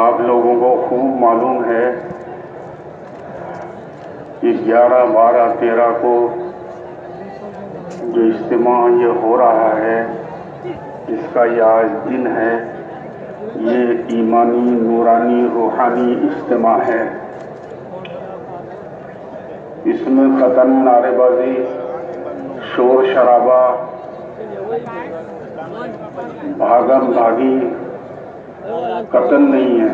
आप लोगों को खूब मालूम है कि 11, 12, 13 को जो इज्तिमा ये हो रहा है, इसका ये आज दिन है, ये ईमानी नूरानी रूहानी इज्तिमा है। इसमें कतन नारेबाजी शोर शराबा भागम भागी कतन नहीं है।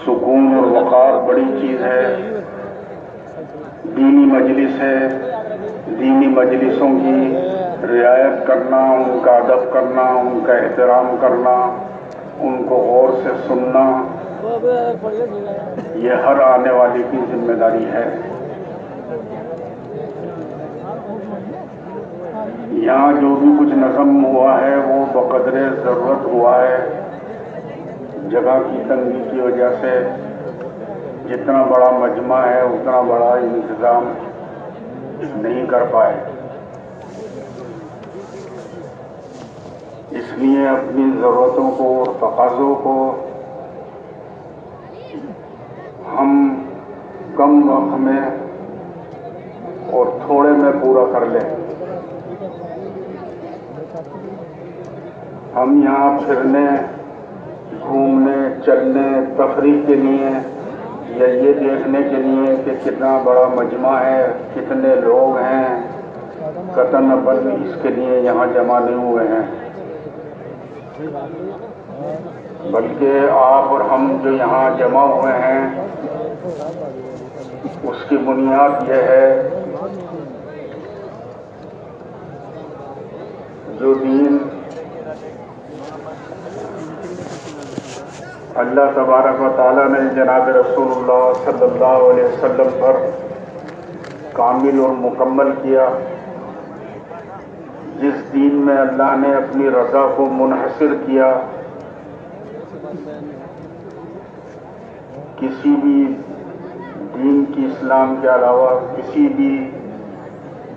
सुकून और वक़ार बड़ी चीज़ है। दीनी मजलिस है, दीनी मजलिसों की रियायत करना, उनका अदब करना, उनका एहतराम करना, उनको गौर से सुनना, ये हर आने वाले की जिम्मेदारी है। यहाँ जो भी कुछ नज़म हुआ है वो बक़द्रे ज़रूरत हुआ है। जगह की तंगी की वजह से जितना बड़ा मजमा है उतना बड़ा इंतज़ाम नहीं कर पाए, इसलिए अपनी ज़रूरतों को और तक़ाज़ों को हम कम वक्त में और थोड़े में पूरा कर लें। हम यहाँ फिरने, घूमने, चलने, तफरीह के लिए या ये देखने के लिए कि कितना बड़ा मजमा है, कितने लोग हैं, कतन बल इसके लिए यहाँ जमा नहीं हुए हैं, बल्कि आप और हम जो यहाँ जमा हुए हैं उसकी बुनियाद यह है जो दीन अल्लाह तबारक व तआला ने जनाब रसूलुल्लाह सल्लल्लाहु अलैहि वसल्लम पर कामिल और मुकम्मल किया, जिस दीन में अल्लाह ने अपनी रज़ा को मुनहसिर किया, किसी भी दीन की इस्लाम के अलावा किसी भी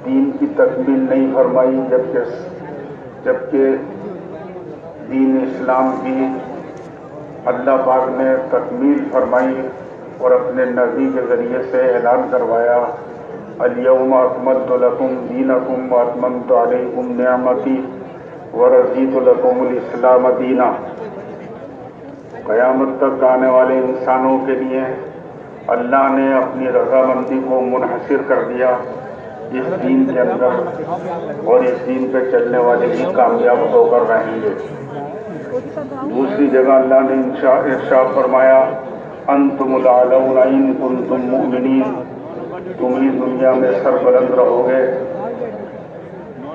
दीन की तकमील नहीं फरमाई, जबकि दीन इस्लाम की अल्लाह पाक ने तकमील फरमाई और अपने नबी के ज़रिए से ऐलान करवाया, अल-यौमा अकमलतु लकुम दीनकुम व अतममतु अलैकुम निअमती व रज़ीतु लकुमुल इस्लाम दीना। क़यामत तक आने वाले इंसानों के लिए अल्लाह ने अपनी रज़ामंदी को मुनहसिर कर दिया इस दीन के अंदर और इस दीन पे चलने वाले ही कामयाब होकर रहेंगे। दूसरी जगह अल्लाह ने इरशाद फरमाया, अंतुमुल आलौना इन कुंतुम मुमिनीन, तुम ही दुनिया में सरबलंद रहोगे,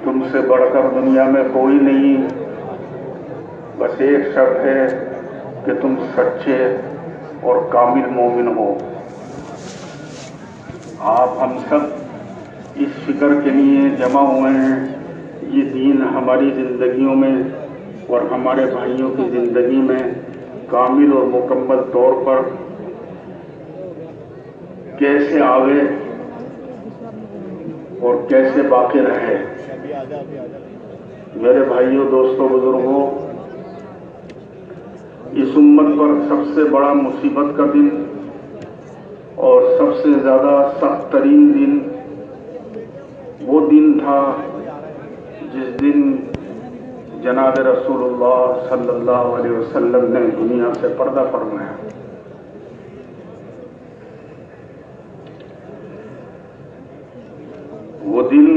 तुमसे बढ़कर दुनिया में कोई नहीं, बस एक शर्त है कि तुम सच्चे और कामिल मोमिन हो। आप हम सब इस फिक्र के लिए जमा हुए हैं, ये दीन हमारी जिंदगियों में और हमारे भाइयों की जिंदगी में कामिल और मुकम्मल तौर पर कैसे आवे और कैसे बाकी रहे। मेरे भाइयों, दोस्तों, बुजुर्गों, इस उम्मत पर सबसे बड़ा मुसीबत का दिन और सबसे ज्यादा सख्त तरीन दिन वो दिन था जिस दिन जनाब रसूलुल्लाह सल्लल्लाहु अलैहि वसल्लम ने दुनिया से पर्दा फरमाया। वो दिन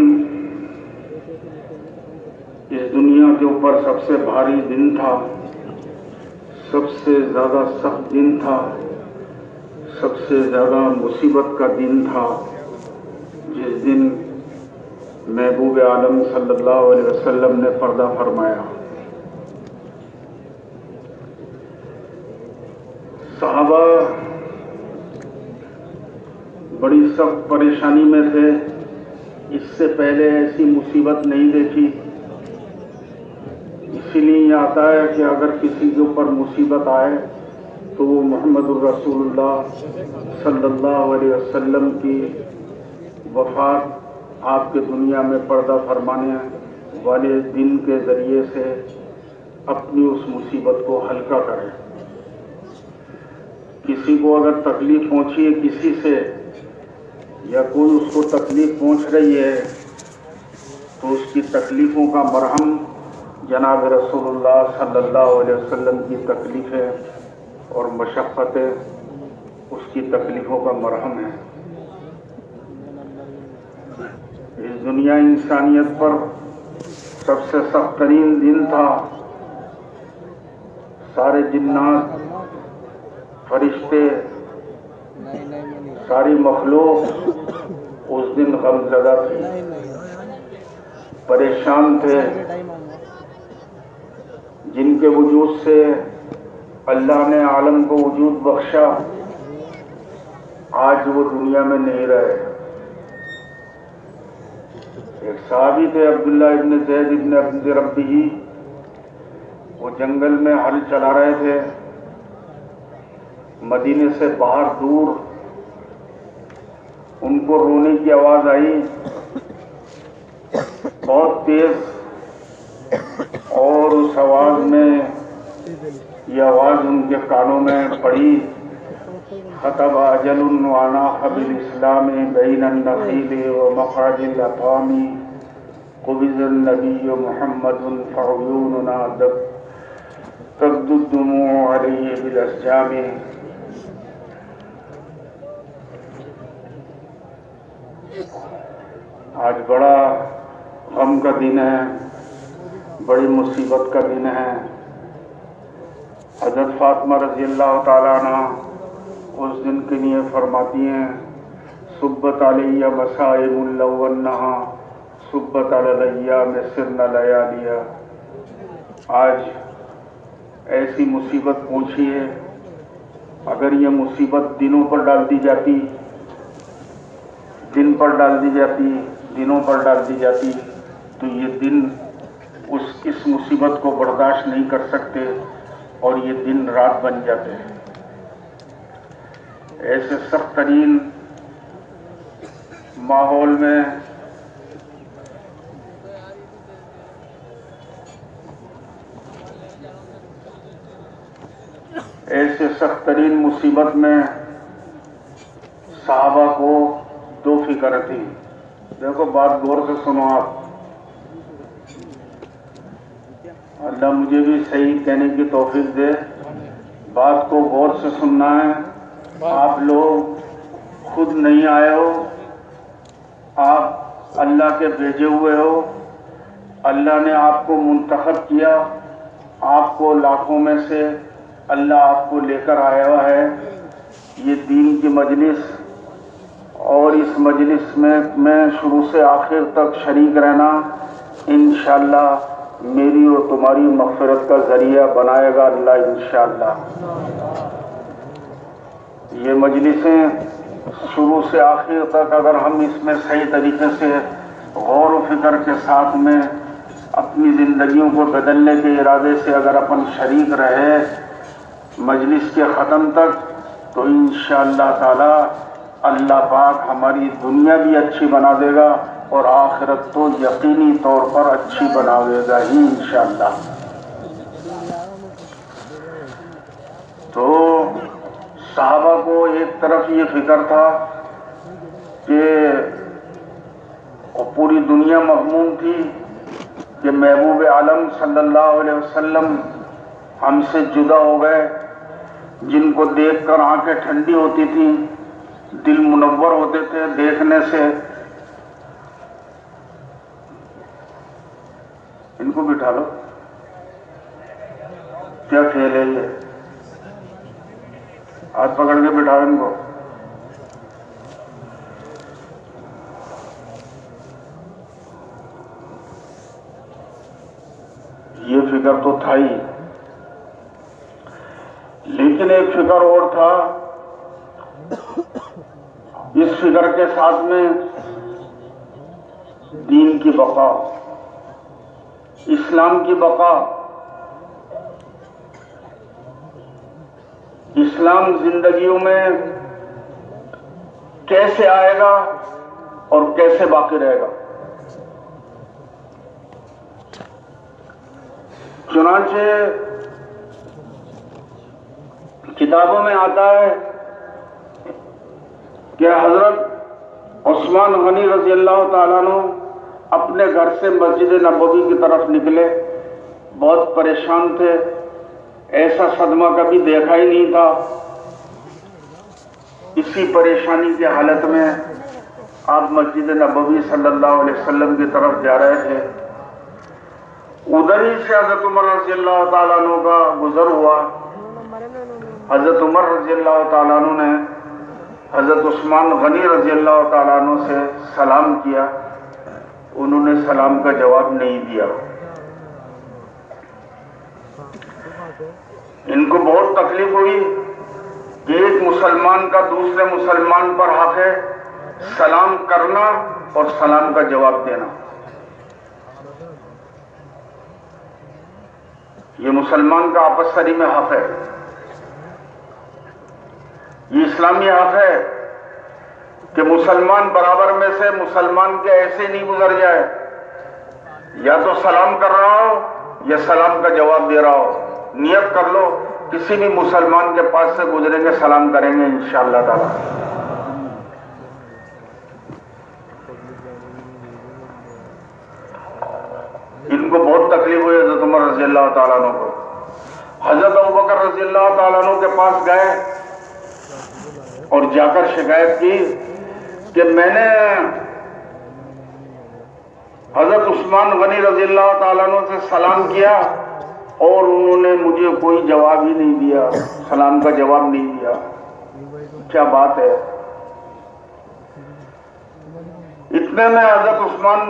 इस दुनिया के ऊपर सबसे भारी दिन था, सबसे ज्यादा सख्त दिन था, सबसे ज्यादा मुसीबत का दिन था, जिस दिन महबूब आलम सल्लल्लाहु अलैहि वसल्लम ने पर्दा फरमाया। सहाबा बड़ी सख्त परेशानी में थे, इससे पहले ऐसी मुसीबत नहीं देखी। इसीलिए आता है कि अगर किसी के ऊपर मुसीबत आए तो वो मोहम्मदुर रसूलुल्लाह सल्लल्लाहु अलैहि वसल्लम की वफात, आपके दुनिया में पर्दा फरमाने वाले दिन के जरिए से अपनी उस मुसीबत को हल्का करें। किसी को अगर तकलीफ पहुंची है किसी से, या कोई उसको तकलीफ पहुंच रही है, तो उसकी तकलीफों का मरहम जनाब रसूलुल्लाह सल्लल्लाहु अलैहि वसल्लम की तकलीफें और मशक्क़तें उसकी तकलीफों का मरहम है। इस दुनिया इंसानियत पर सबसे सख्त तरीन दिन था। सारे जिन्नात, फरिश्ते, सारी मखलूक उस दिन गमज़दा थी, परेशान थे। जिनके वजूद से अल्लाह ने आलम को वजूद बख्शा, आज वो दुनिया में नहीं रहे। एक साहबी थे अब्दुल्लाह इब्न ज़ैद इब्न अब्द रब्बिही, वो जंगल में हल चला रहे थे। मदीने से बाहर दूर उनको रोने की आवाज आई, बहुत तेज, और उस आवाज में ये आवाज उनके कानों में पड़ी, खतब अजलुन वाना बिल इस्लाम बैनन नखील व मखराजिल अतामी कुबिज़ल नबी मुहम्मदुन फ़अयूनुना तब्दुद्दुमू अलैहि बिल अस्जामी। आज बड़ा गम का दिन है, बड़ी मुसीबत का दिन है। हज़रत फातिमा रज़ी अल्लाह ताला अन्हा उस दिन के लिए फरमाती हैं, सुब्बत अलैया मसाइबुल लव अन्नहा सुब्बत अलैया मिस्रन लयालिया। आज ऐसी मुसीबत पहुंची है, अगर ये मुसीबत दिनों पर डाल दी जाती, दिन पर डाल दी जाती, दिनों पर डाल दी जाती, तो ये दिन इस मुसीबत को बर्दाश्त नहीं कर सकते और ये दिन रात बन जाते हैं। ऐसे सख्त तरीन माहौल में ऐसे सख्त तरीन मुसीबत में सहाबा को दो फिक्र थी। देखो, बात गौर से सुनो आप। अल्लाह मुझे भी सही कहने की तौफीक दे। बात को गौर से सुनना है। आप लोग खुद नहीं आए हो, आप अल्लाह के भेजे हुए हो, अल्लाह ने आपको मुंतखब किया, आपको लाखों में से अल्लाह आपको लेकर आया हुआ है ये दीन की मजलिस, और इस मजलिस में मैं शुरू से आखिर तक शरीक रहना इंशाअल्लाह मेरी और तुम्हारी मग़फ़िरत का ज़रिया बनाएगा अल्लाह इंशाअल्लाह। ये मजलिसें शुरू से आखिर तक अगर हम इसमें सही तरीके से गौर व फिक्र के साथ में अपनी ज़िंदगियों को बदलने के इरादे से अगर अपन शरीक रहे मजलिस के ख़त्म तक, तो इंशाअल्लाह ताला अल्लाह पाक हमारी दुनिया भी अच्छी बना देगा और आखिरत तो यकीनी तौर पर अच्छी बना देगा ही इंशाअल्लाह। तो सहाबा को एक तरफ ये फिक्र था कि पूरी दुनिया मग़मूम थी कि महबूब आलम सल्लल्लाहु अलैहि वसल्लम हमसे जुदा हो गए, जिनको देखकर आंखें ठंडी होती थी, दिल मुनव्वर होते थे देखने से। इनको बिठा लो, क्या खेल है ये, हाथ पकड़ के बिठाओ इनको। ये फिक्र तो था ही, लेकिन एक फिक्र और था। इस फिक्र के साथ में दीन की बका, इस्लाम की बका, इस्लाम जिंदगियों में कैसे आएगा और कैसे बाकी रहेगा। चुनांचे किताबों में आता है कि हजरत उस्मान गनी रजी अल्लाह ताला अन्हु अपने घर से मस्जिद नबवी की तरफ निकले, बहुत परेशान थे, ऐसा सदमा कभी देखा ही नहीं था। इसी परेशानी की हालत में आप मस्जिद नबवी सल्लल्लाहु अलैहि वसल्लम की तरफ जा रहे थे। उधर ही से हजरत उमर रजी अल्लाह ताला अन्हु का गुजर हुआ। हजरत उमर रजी अल्लाह ताला अन्हु ने हजरत उस्मान गनी रजी अल्लाह ताला अन्हु से सलाम किया, उन्होंने सलाम का जवाब नहीं दिया। इनको बहुत तकलीफ हुई कि एक मुसलमान का दूसरे मुसलमान पर हक है सलाम करना और सलाम का जवाब देना। ये मुसलमान का आपसरी में हक है, ये इस्लामी हक है कि मुसलमान बराबर में से मुसलमान के ऐसे नहीं गुजर जाए, या तो सलाम कर रहा हो या सलाम का जवाब दे रहा हो। नियत कर लो किसी भी मुसलमान के पास से गुजरेंगे सलाम करेंगे इंशाअल्लाह ताला। इनको बहुत तकलीफ हुई हजरत उमर रजी अल्लाह ताला अन्हु को। हजरत अबू बकर रजी अल्लाह ताला अन्हु के पास गए और जाकर शिकायत की कि मैंने हजरत उस्मान गनी रजी अल्लाह ताला अन्हु से सलाम किया और उन्होंने मुझे कोई जवाब ही नहीं दिया, सलाम का जवाब नहीं दिया। क्या बात है। इतने में हजरत उस्मान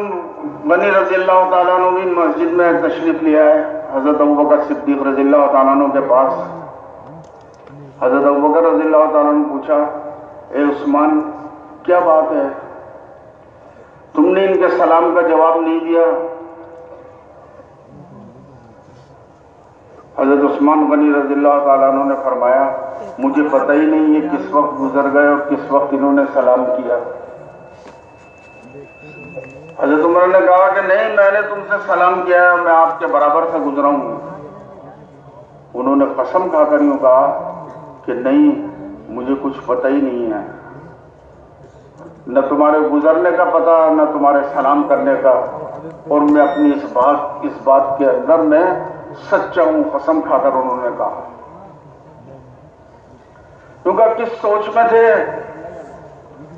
गनी रजी अल्लाह ताला अन्हु भी मस्जिद में तशरीफ लिया है हजरत अबू बकर सिद्दीक रजी अल्लाह ताला अन्हु के पास। हजरत अबू बकर रजी अल्लाह ताला अन्हु पूछा, ए उस्मान क्या बात है, तुमने इनके सलाम का जवाब नहीं दिया। हजरत उस्मान गनी रजी अल्लाह ताला अन्हु ने फरमाया, मुझे पता ही नहीं ये किस वक्त गुजर गए और किस वक्त इन्होंने सलाम किया। हजरत उमर ने कहा कि नहीं, मैंने तुमसे सलाम किया है, मैं आपके बराबर से गुजरा हूं। उन्होंने कसम खाकर यूं कहा कि नहीं, मुझे कुछ पता ही नहीं है, न तुम्हारे गुजरने का पता न तुम्हारे सलाम करने का, और मैं अपनी इस बात के अंदर में सच्चा हूं, कसम खाकर उन्होंने कहा। क्योंकि किस सोच में थे।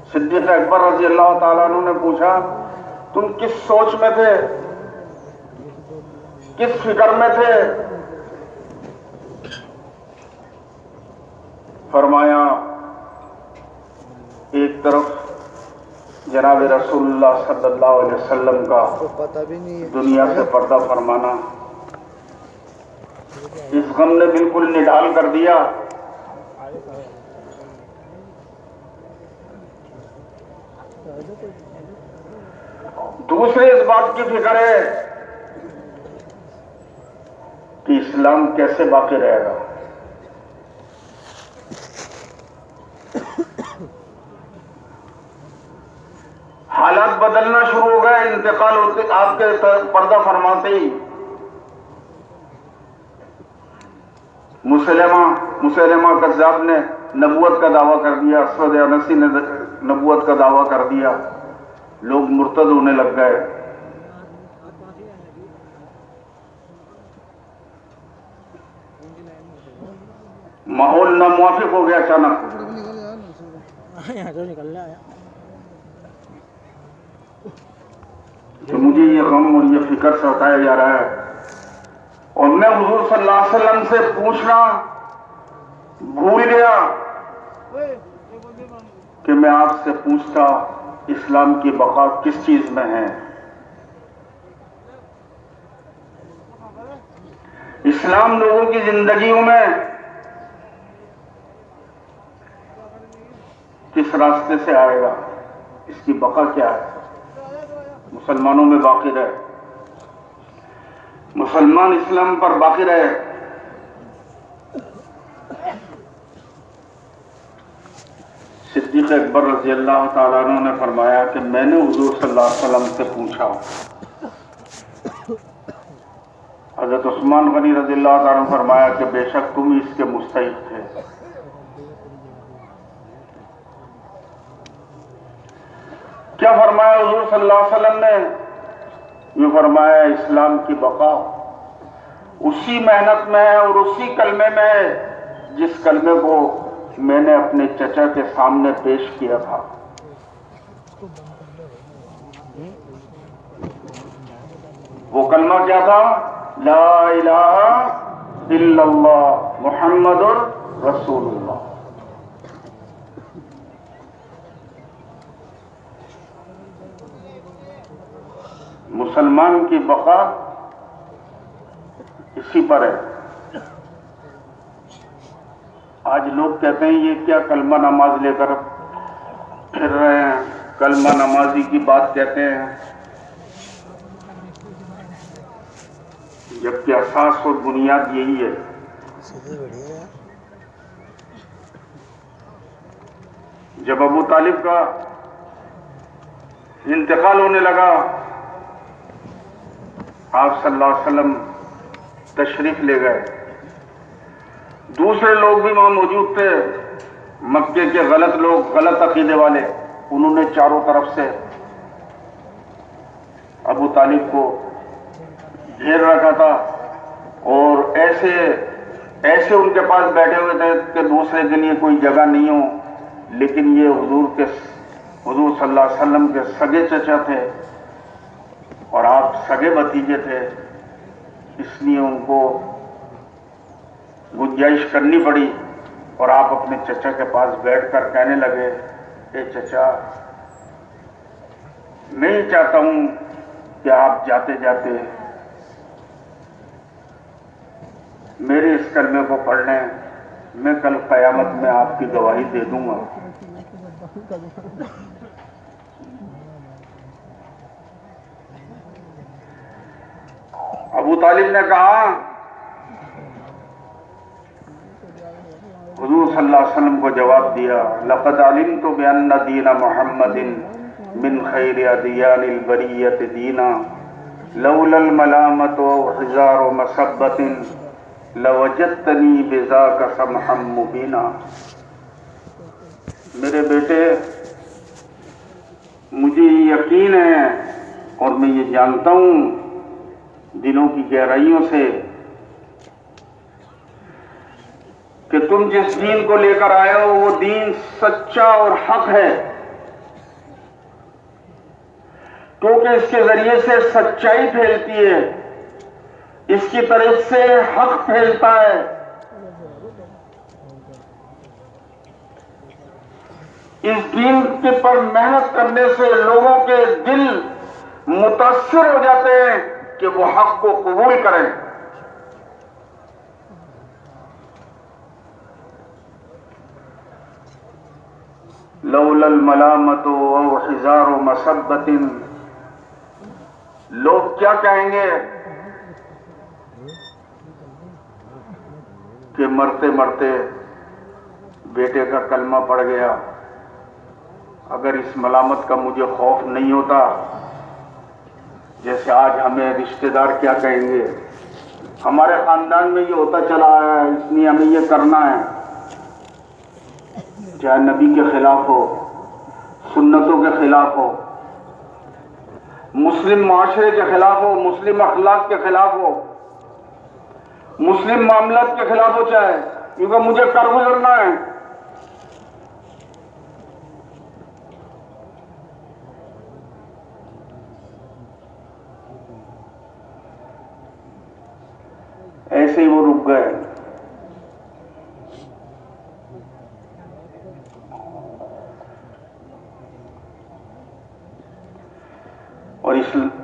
सिद्दीक अकबर रजी अल्लाह ताला अन्हु ने पूछा तुम किस सोच में थे, किस फिक्र में थे? फरमाया एक तरफ जनाब रसूलुल्लाह सल्लल्लाहु अलैहि वसल्लम का दुनिया से पर्दा फरमाना, इस गम ने बिल्कुल निढाल कर दिया। दूसरे इस बात की फिक्र है कि इस्लाम कैसे बाकी रहेगा। हालात बदलना शुरू हो गए, इंतकाल होते आपके पर्दा फरमाते ही मुसैलमा कज़्ज़ाब ने नबूवत का दावा कर दिया, अस्वद अनसी ने नबूवत का दावा कर दिया, लोग मुर्तद होने लग गए। माहौल नामुवाफिक हो गया अचानक। तो मुझे ये गम और ये फिक्र सताया जा रहा है, और मैं हुजूर सल्लल्लाहु अलैहि वसल्लम से पूछना भूल गया कि मैं आपसे पूछता इस्लाम की बका किस चीज में है। इस्लाम लोगों की जिंदगियों में किस रास्ते से आएगा, इसकी बका क्या है, मुसलमानों में बाकी रहे, मुसलमान इस्लाम पर बाकी रहे। सिद्दीक़ अकबर रज़ी अल्लाह ताला अन्हु ने फरमाया कि मैंने हुज़ूर सल्लल्लाहु अलैहि वसल्लम से पूछा, हज़रत उस्मान गनी रज़ी अल्लाह ताला ने फरमाया कि बेशक तुम इसके मुस्तहिक़ थे। क्या फरमाया हुज़ूर सल्लल्लाहु अलैहि वसल्लम ने? ये फरमाया इस्लाम की बका उसी मेहनत में है और उसी कलमे में है जिस कलमे को मैंने अपने चचा के सामने पेश किया था। वो कलमा क्या था? ला इलाहा इल्लल्लाह मुहम्मदुर रसूलुल्लाह। मुसलमान की बका इसी पर है। आज लोग कहते हैं ये क्या कलमा नमाज लेकर फिर रहे हैं, कलमा नमाजी की बात कहते हैं, जबकि असास और बुनियाद यही है। जब अबू तालिब का इंतकाल होने लगा, आप सल्लल्लाहु अलैहि वसल्लम तशरीफ ले गए। दूसरे लोग भी वहां मौजूद थे, मक्के के गलत लोग, गलत अकीदे वाले, उन्होंने चारों तरफ से अबू तालिब को घेर रखा था और ऐसे उनके पास बैठे हुए थे कि दूसरे के लिए कोई जगह नहीं हो। लेकिन ये हुजूर सल्लल्लाहु अलैहि वसल्लम के सगे चचा थे और आप सगे भतीजे थे, इसलिए उनको गुंजाइश करनी पड़ी और आप अपने चचा के पास बैठकर कहने लगे, ए चचा, मैं ही चाहता हूं कि आप जाते जाते मेरे इस कलमे को पढ़ लें, मैं कल क़यामत में आपकी गवाही दे दूंगा। अबू तालिब ने कहा, हुजूर सल्लल्लाहु अलैहि वसल्लम को जवाब दिया, लक़द अलिमतु बिअन्ना दीन मुहम्मदिन मिन खैरि अदियानिल बरियत दीना लौलल मलामतु हिज़ारु मसब्बतिन लवजदतनी बिज़ाका समहम मुबीना। मेरे बेटे, मुझे यकीन है और मैं ये जानता हूं दिलों की गहराइयों से कि तुम जिस दीन को लेकर आए हो वो दीन सच्चा और हक है। क्योंकि इसके जरिए से सच्चाई फैलती है, इसकी तरफ से हक फैलता है। इस दीन के पर मेहनत करने से लोगों के दिल मुतासिर हो जाते हैं कि वो हक को कबूल करें। लौलल मलामतो व हिजारो मसब्बतिन, लोग क्या कहेंगे कि मरते मरते बेटे का कलमा पड़ गया। अगर इस मलामत का मुझे खौफ नहीं होता, जैसे आज हमें रिश्तेदार क्या कहेंगे, हमारे खानदान में ये होता चला आया है इसलिए हमें ये करना है, चाहे नबी के खिलाफ हो, सुन्नतों के खिलाफ हो, मुस्लिम माशरे के खिलाफ हो, मुस्लिम अखलाक के खिलाफ हो, मुस्लिम मामलात के खिलाफ हो, चाहे क्योंकि मुझे कर गुजरना है। ऐसे ही वो रुक गए।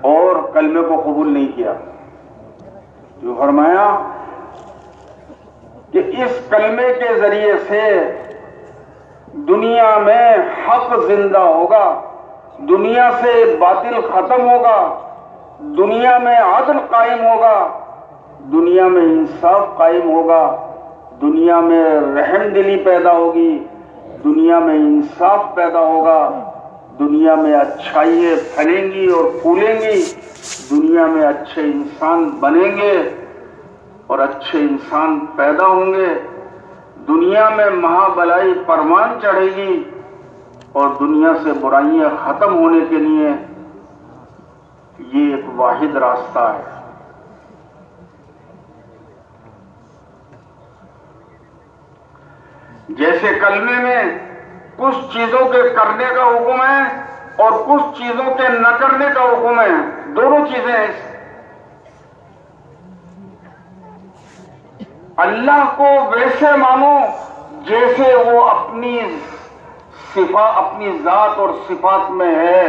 और कलमे को कबूल नहीं किया। जो फरमाया कि इस कलमे के जरिए से दुनिया में हक जिंदा होगा, दुनिया से बातिल खत्म होगा, दुनिया में अदल कायम होगा, दुनिया में इंसाफ कायम होगा, दुनिया में रहम दिली पैदा होगी, दुनिया में इंसाफ पैदा होगा, दुनिया में अच्छाइयाँ फैलेंगी और फूलेंगी, दुनिया में अच्छे इंसान बनेंगे और अच्छे इंसान पैदा होंगे, दुनिया में महाबलाई परवान चढ़ेगी और दुनिया से बुराइयां खत्म होने के लिए ये एक वाहिद रास्ता है। जैसे कलमे में कुछ चीजों के करने का हुक्म है और कुछ चीजों के न करने का हुक्म है, दोनों चीजें हैं। अल्लाह को वैसे मानो जैसे वो अपनी जात और सिफात में है,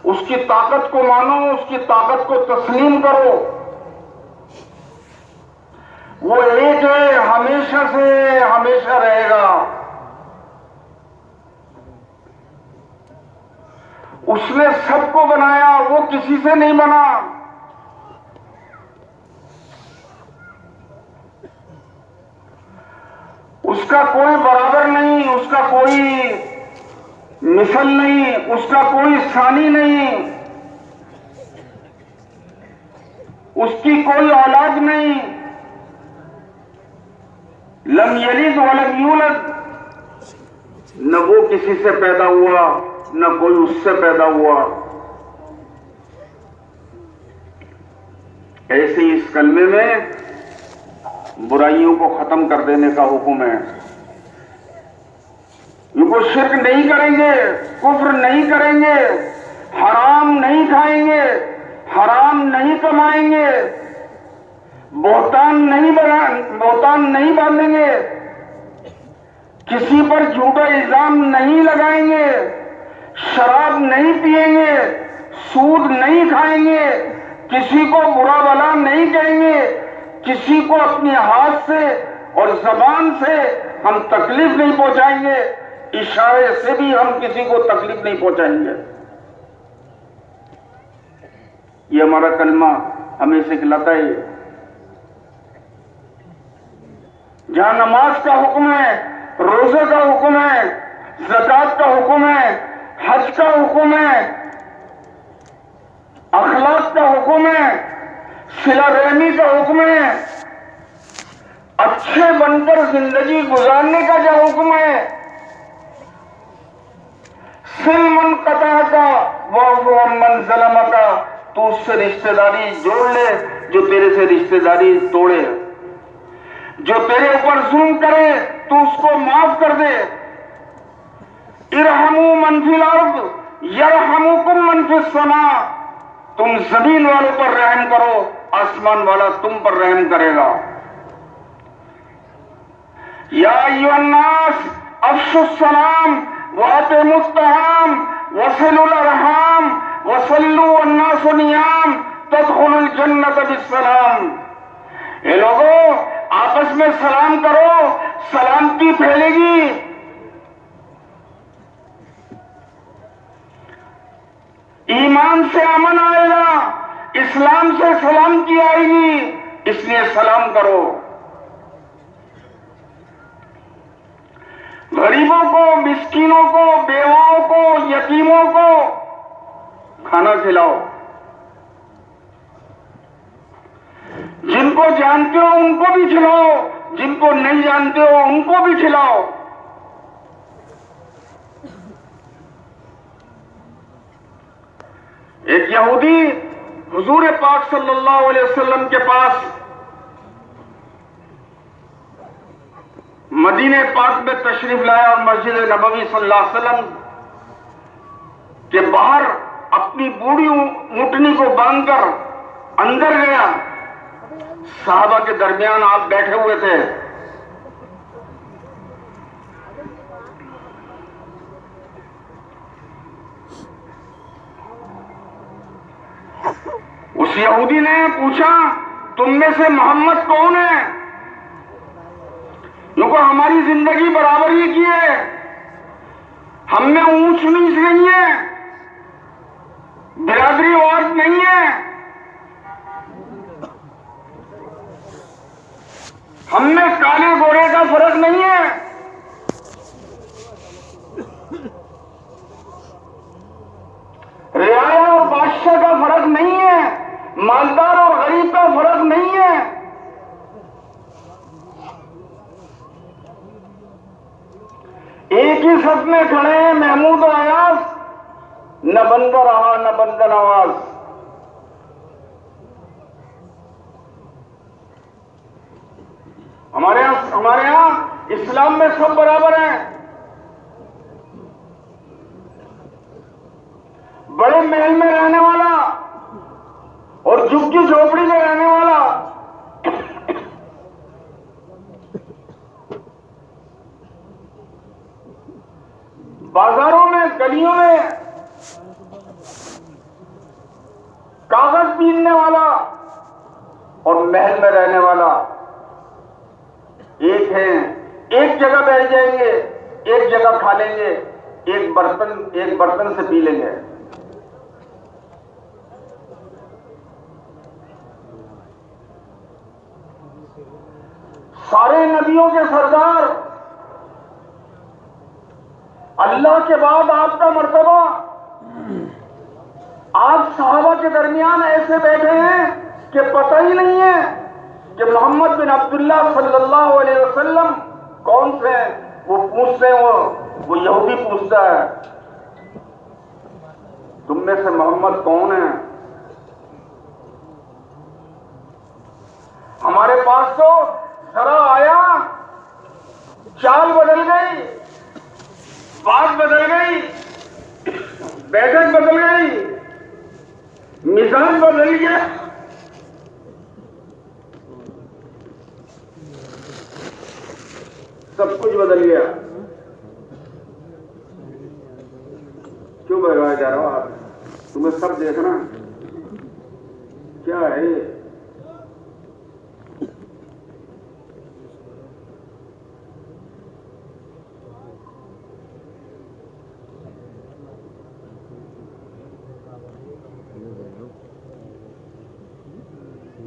उसकी ताकत को मानो, उसकी ताकत को तस्लीम करो। वो एक है, हमेशा से हमेशा रहेगा। उसने सबको बनाया, वो किसी से नहीं बना। उसका कोई बराबर नहीं, उसका कोई मिसल नहीं, उसका कोई सानी नहीं, उसकी कोई औलाद नहीं। लम यलिद वलम यूलद, न वो किसी से पैदा हुआ न कोई उससे पैदा हुआ। ऐसे ही इस कलमे में बुराइयों को खत्म कर देने का हुक्म है। वो शिर्क नहीं करेंगे, कुफ्र नहीं करेंगे, हराम नहीं खाएंगे, हराम नहीं कमाएंगे, बोहतान नहीं बांधेंगे, किसी पर झूठा इल्जाम नहीं लगाएंगे, शराब नहीं पिएंगे, सूद नहीं खाएंगे, किसी को बुरा भला नहीं कहेंगे, किसी को अपने हाथ से और जबान से हम तकलीफ नहीं पहुंचाएंगे, इशारे से भी हम किसी को तकलीफ नहीं पहुंचाएंगे। ये हमारा कलमा हमें सिखलाता है। जहां नमाज का हुक्म है, रोजे का हुक्म है, ज़कात का हुक्म है, हज का हुक्म है, अखलाक का हुक्म है, सिला रहमी का हुक्म है, अच्छे बनकर जिंदगी गुजारने का जो हुक्म है, सिलमन कता का वो मन जलम का, तू उससे रिश्तेदारी जोड़ ले जो तेरे से रिश्तेदारी तोड़े, जो तेरे ऊपर जुल्म करे तू उसको माफ कर दे। इरहमू मन फिल अर्द यरहमुकुम मन फिस समा, तुम जमीन वालों पर रहम करो, आसमान वाला तुम पर रहम करेगा। या अय्युहन्नास अफ्शुस सलाम व अतिमुत तआम वसिलुल अरहाम वसल्लु अन्नासु नियाम तदखुलुल जन्नत बिस्सलाम। ये लोगों, आपस में सलाम करो, सलामती फैलेगी। ईमान से अमन आएगा, इस्लाम से सलामती आएगी, इसलिए सलाम करो। गरीबों को, मिस्कीनों को, बेवाओं को, यतीमों को खाना खिलाओ। जिनको जानते हो उनको भी खिलाओ, जिनको नहीं जानते हो उनको भी खिलाओ। एक यहूदी हुजूर पाक सल्लल्लाहु अलैहि वसल्लम के पास मदीने पाक में तशरीफ लाया और मस्जिद नबवी सल्लल्लाहु अलैहि वसल्लम के बाहर अपनी बूढ़ी ऊंटनी को बांधकर अंदर गया। साहबा के दरमियान आप बैठे हुए थे। उस यहूदी ने पूछा, तुम में से मोहम्मद कौन है? क्योंकि हमारी जिंदगी बराबर ही की है, हम में ऊंच नीच नहीं है, बिरादरीवाद नहीं है, हम में काले गोरे का फर्क नहीं है। रियाया और बादशाह का फर्क नहीं है, मालदार और गरीब का फर्क नहीं है। एक ही सफ में खड़े हैं महमूद और अयाज, न बंदा रहा न बंदा नवाज। हमारे यहां इस्लाम में सब बराबर हैं। बड़े महल में रहने वाला और झुग्गी झोपड़ी में रहने वाला, बाजारों में, गलियों में कागज बीनने वाला और महल में रहने वाला एक है। एक जगह बैठ जाएंगे, एक जगह खा लेंगे, एक बर्तन से पी लेंगे। सारे नबियों के सरदार, अल्लाह के बाद आपका मर्तबा, आप साहबा के दरमियान ऐसे बैठे हैं कि पता ही नहीं है कि मोहम्मद बिन अब्दुल्ला सल्लल्लाहु अलैहि वसल्लम कौन से हैं। वो पूछते हैं, वो यहूदी पूछता है, तुम में से मोहम्मद कौन है? हमारे पास तो जरा आया, चाल बदल गई, बात बदल गई, बैठक बदल गई, मिजाज बदल गया। सब कुछ बदल गया। क्यों भगाया जा रहा हो आप? तुम्हें सब देखना क्या है?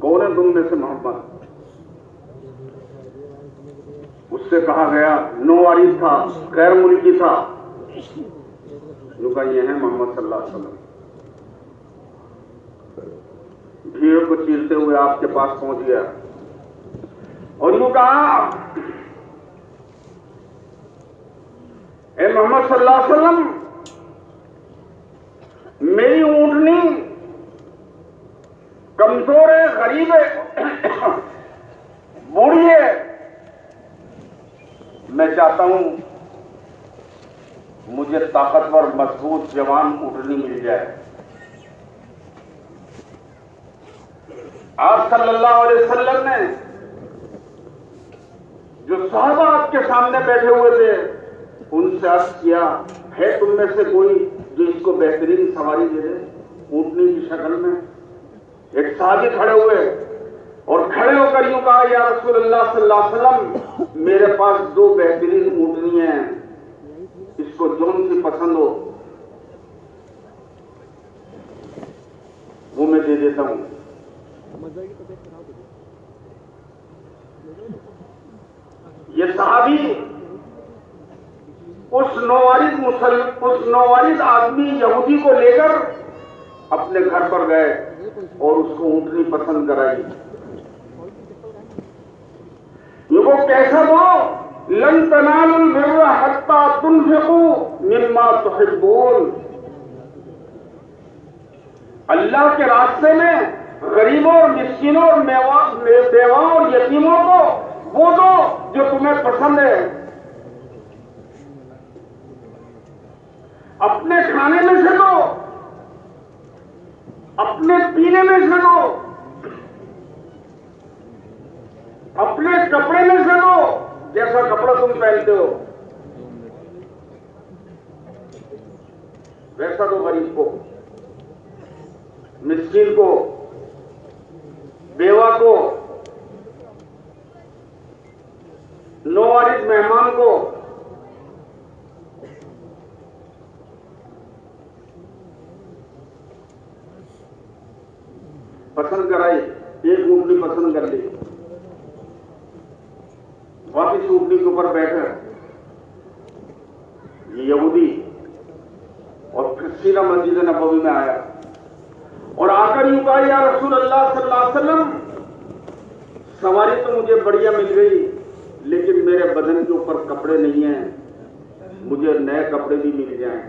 कौन है तुम में से मोहम्मद? उससे कहा गया नो वारिस था, गैर मुल्की था। कहा ये है मोहम्मद सल्लल्लाहु अलैहि वसल्लम। भीड़ को चीरते हुए आपके पास पहुंच गया और यूं कहा, ए मोहम्मद सल्लल्लाहु अलैहि वसल्लम, मेरी ऊंटनी कमजोर है, गरीब है, बूढ़ी है। मैं चाहता हूं मुझे ताकतवर मजबूत जवान ऊँटनी मिल जाए। आप सल्लल्लाहु अलैहि वसल्लम ने जो सहाबा आपके सामने बैठे हुए थे उनसे अर्ज किया, है तुम में से कोई जो इसको बेहतरीन सवारी दे दे ऊँटनी की शक्ल में? एक साहबी खड़े हुए और खड़े होकर यूं कहा, या रसूलुल्लाह सल्लल्लाहु अलैहि वसल्लम, मेरे पास 2 बेहतरीन ऊँटनी हैं, इसको जोन सी पसंद हो वो मैं दे देता हूं। ये सहाबी उस नौवारिद आदमी यहूदी को लेकर अपने घर पर गए और उसको ऊँटनी पसंद कराई। ये वो कैसा दो, लन तनालुल बिर्रा हत्ता तुनफिकू मिम्मा तुहिब्बून। अल्लाह के रास्ते में गरीबों और मिस्किनों और बेवाओं और यतीमों को वो दो जो तुम्हें पसंद है। अपने खाने में से दो, अपने पीने में से दो, अपने कपड़े में से दो, जैसा कपड़ा तुम पहनते हो वैसा दो गरीब को, मिस्किन को, बेवा को, नौवारिद मेहमान को। पसंद कराई, एक ऊँटनी पसंद कर ली, वापिस ऊँटनी के ऊपर बैठे ये यहूदी और फिर सीधा मस्जिद नबवी में आया और आकर यूं कहा, या रसूल अल्लाह सल्लल्लाहु अलैहि वसल्लम, सवारी तो मुझे बढ़िया मिल गई लेकिन मेरे बदन के ऊपर कपड़े नहीं हैं, मुझे नए कपड़े भी मिल जाएं।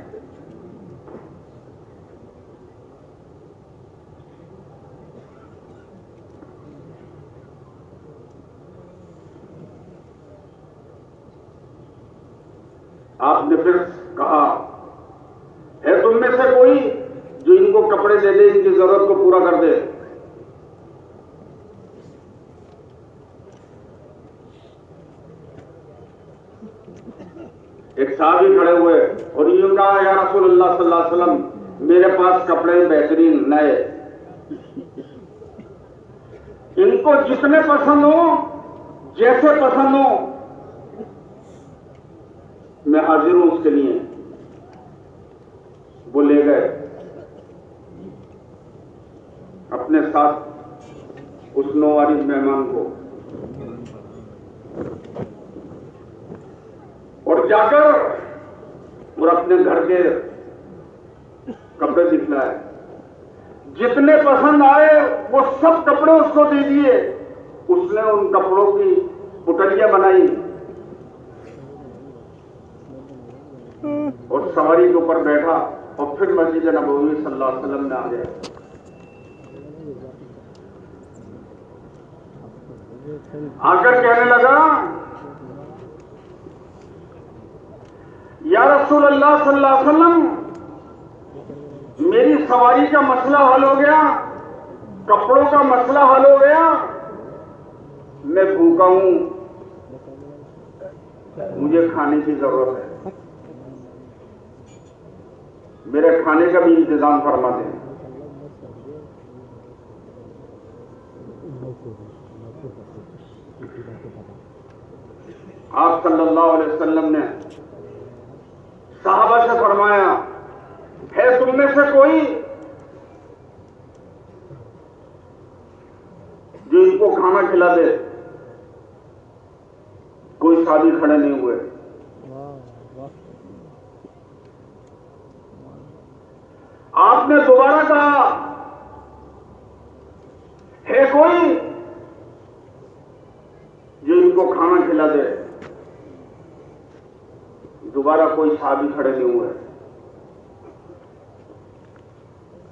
आपने फिर कहा, है तुम में से कोई जो इनको कपड़े दे दे, इनकी जरूरत को पूरा कर दे? एक साहबी खड़े हुए और यूं कहा, या रसूलुल्लाह सल्लल्लाहु अलैहि वसल्लम, मेरे पास कपड़े बेहतरीन नए, इनको जितने पसंद हो, जैसे पसंद हो, मैं हाजिर हूं उसके लिए। वो ले गए अपने साथ उस नौवारिद मेहमान को और जाकर और अपने घर के कपड़े दिखलाए। जितने पसंद आए वो सब कपड़े उसको दे दिए। उसने उन कपड़ों की पुतलियां बनाई और सवारी के ऊपर बैठा और फिर मस्जिद नबवी सल्लल्लाहु अलैहि वसल्लम में आ गया। आकर कहने लगा, या रसूल अल्लाह सल्लल्लाहु अलैहि वसल्लम, मेरी सवारी का मसला हल हो गया, कपड़ों का मसला हल हो गया, मैं भूखा हूं, मुझे खाने की जरूरत है, मेरे खाने का भी इंतजाम फरमा दें। आप सल्लल्लाहु अलैहि वसल्लम ने सहाबा से फरमाया, है तुम में से कोई जो इनको खाना खिला दे? कोई साहबी खड़े नहीं हुए। आपने दोबारा कहा, है कोई जो इनको खाना खिला दे? दोबारा कोई साहबी खड़े नहीं हुए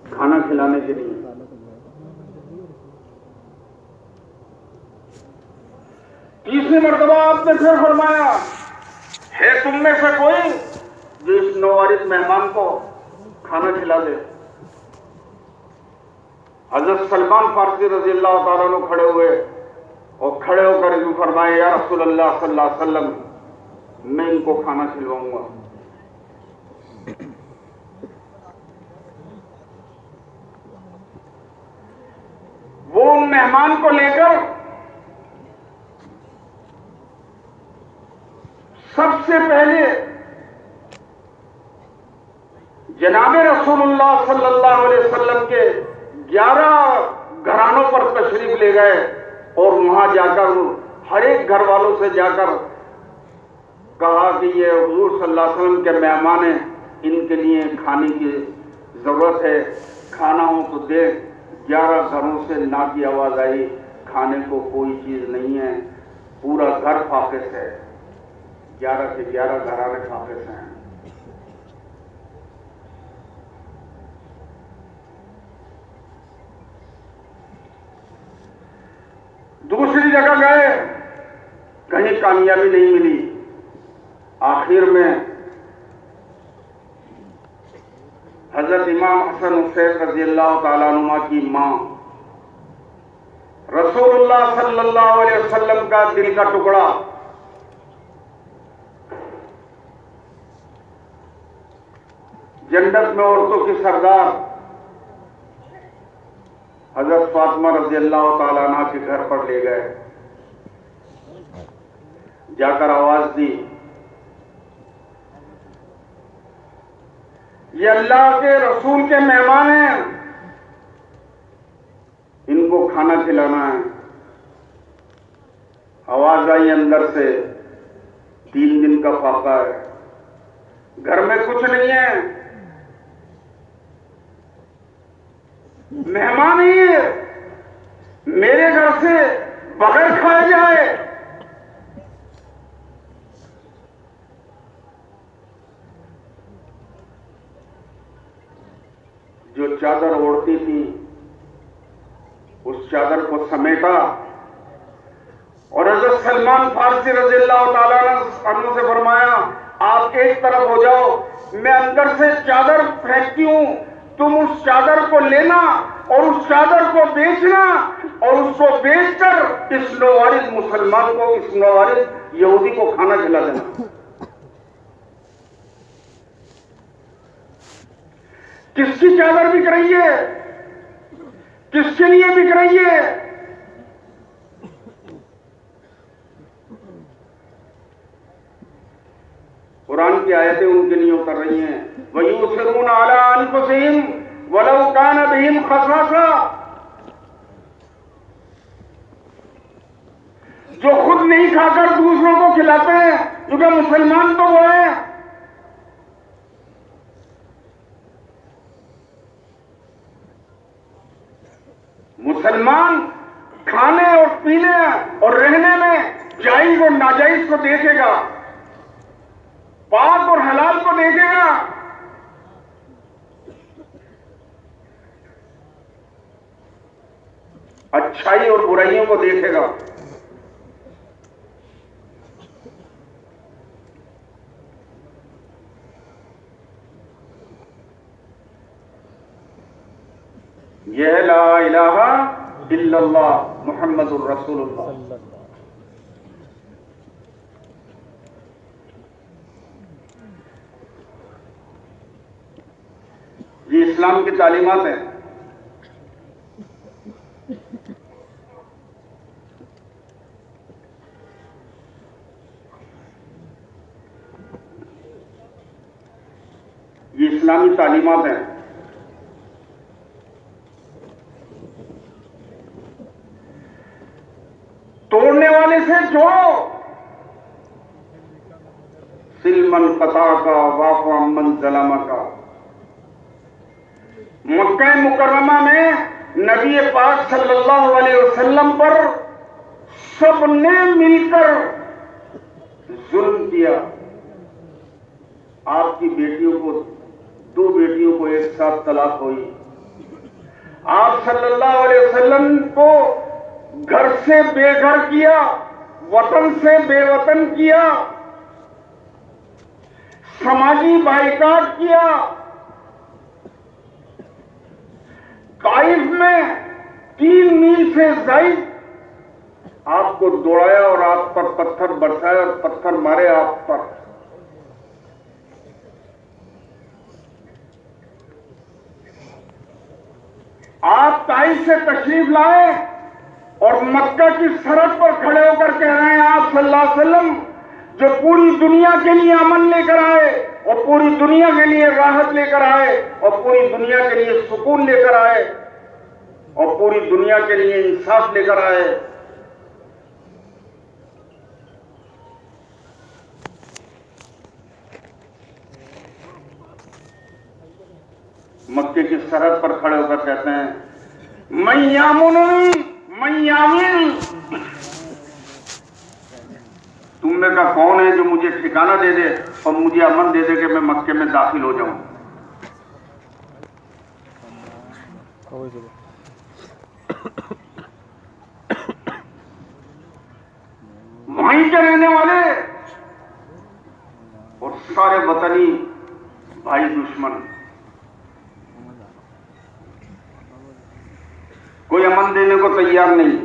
खाना खिलाने के लिए। तीसरी मर्तबा आपने फिर फरमाया, है तुम में से कोई जो इस नौवारिस मेहमान को खाना खिला दे। हजरत सलमान फारसी रजी अल्लाह ताला अन्हु खड़े हुए और खड़े होकर यूं फरमाए, या रसूल अल्लाह सल्लल्लाहु अलैहि वसल्लम, मैं इनको खाना खिलवाऊंगा। वो उन मेहमान को लेकर सबसे पहले जनाबे रसूलुल्लाह सल्लल्लाहु अलैहि वसल्लम के 11 घरानों पर तशरीफ ले गए और वहां जाकर हर एक घर वालों से जाकर कहा कि ये हुजूर सल्लल्लाहु अलैहि वसल्लम के मेहमान हैं, इनके लिए खाने की जरूरत है, खाना हो तो दे। 11 घरों से ना की आवाज आई, खाने को कोई चीज नहीं है, पूरा घर फाकिस है। 11 के 11 घराने फाकिस हैं। दूसरी जगह गए, कहीं कामयाबी नहीं मिली। आखिर में हजरत इमाम हसन हुसैन रजी अल्लाह ताला अन्हुमा की मां रसूलुल्लाह सल्लल्लाहु अलैहि वसल्लम का दिल का टुकड़ा जन्नत में औरतों की सरदार हजरत फातिमा रजी अल्लाह ताला अन्हा के घर पर ले गए। जाकर आवाज दी, ये अल्लाह के रसूल के मेहमान हैं, इनको खाना खिलाना है। आवाज आई अंदर से, 3 दिन का फाका है, घर में कुछ नहीं है, मेहमान ही मेरे घर से बगैर खाए जाए। जो चादर ओढ़ती थी उस चादर को समेटा और हजरत सलमान फारसी रज़ियल्लाहु ताला अन्हु से फरमाया, आप एक तरफ हो जाओ, मैं अंदर से चादर फेंकती हूं, तुम उस चादर को लेना और उस चादर को बेचना और उसको बेचकर इस नौवारिस मुसलमान को, इस नौवारिस यहूदी को खाना खिला देना। किसकी चादर बिक रही है, किसके लिए बिक रही है? कुरान की आयतें उनके लिए उतर रही हैं। वयुसिरून अला अनफुसिहिम वलौ कान बिहिम खसासा, जो खुद नहीं खाकर दूसरों को खिलाते हैं, क्योंकि मुसलमान तो वो है। मुसलमान खाने और पीने और रहने में जायज और नाजायज को देखेगा, पाक और हलाल को देखेगा। अच्छाई और बुराइयों को देखेगा। यह ला इलाहा इल्लल्लाह मुहम्मदुर रसूलुल्लाह। ये इस्लाम की तालीमात है। ये इस्लामी तालीमात है। तोड़ने वाले से जोड़ो, सिलमन कता का वाफा मन जलामा का। मक्का मुकर्रमा में नबी पाक सल्लल्लाहु अलैहि वसल्लम पर सबने मिलकर जुल्म किया। आपकी बेटियों को, 2 बेटियों को एक साथ तलाक हुई। आप सल्लल्लाहु अलैहि वसल्लम को घर से बेघर किया, वतन से बेवतन किया। समाजी बाइकाट किया, ताइफ में 3 मील से ज्यादा आपको दौड़ाया और आप पर पत्थर बरसाए और पत्थर मारे आप पर। आप ताइफ से तशरीफ लाए और मक्का की सरहद पर खड़े होकर कह रहे हैं आप सल्लल्लाहु अलैहि वसल्लम जो पूरी दुनिया के लिए अमन लेकर आए और पूरी दुनिया के लिए राहत लेकर आए और पूरी दुनिया के लिए सुकून लेकर आए और पूरी दुनिया के लिए इंसाफ लेकर आए। मक्के की सरहद पर खड़े होकर कहते हैं मैयामीन, तुम में का कौन है जो मुझे ठिकाना दे दे और मुझे अमन दे दे कि मैं मक्के में दाखिल हो जाऊं। वहीं के रहने वाले और सारे वतनी भाई दुश्मन, कोई अमन देने को तैयार नहीं।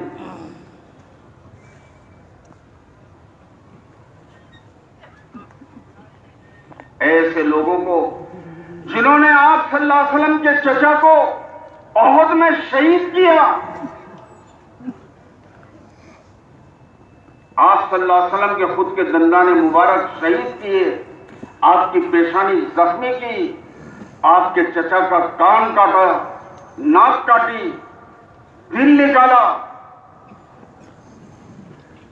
ऐसे लोगों को जिन्होंने आप सल्लल्लाहु अलैहि वसल्लम के चचा को ओहद में शहीद किया, आप सल्लल्लाहु अलैहि वसल्लम के खुद के दंदाने मुबारक शहीद किए, आपकी पेशानी जख्मी की, आपके चचा का कान काटा, नाक काटी, दिल निकाला,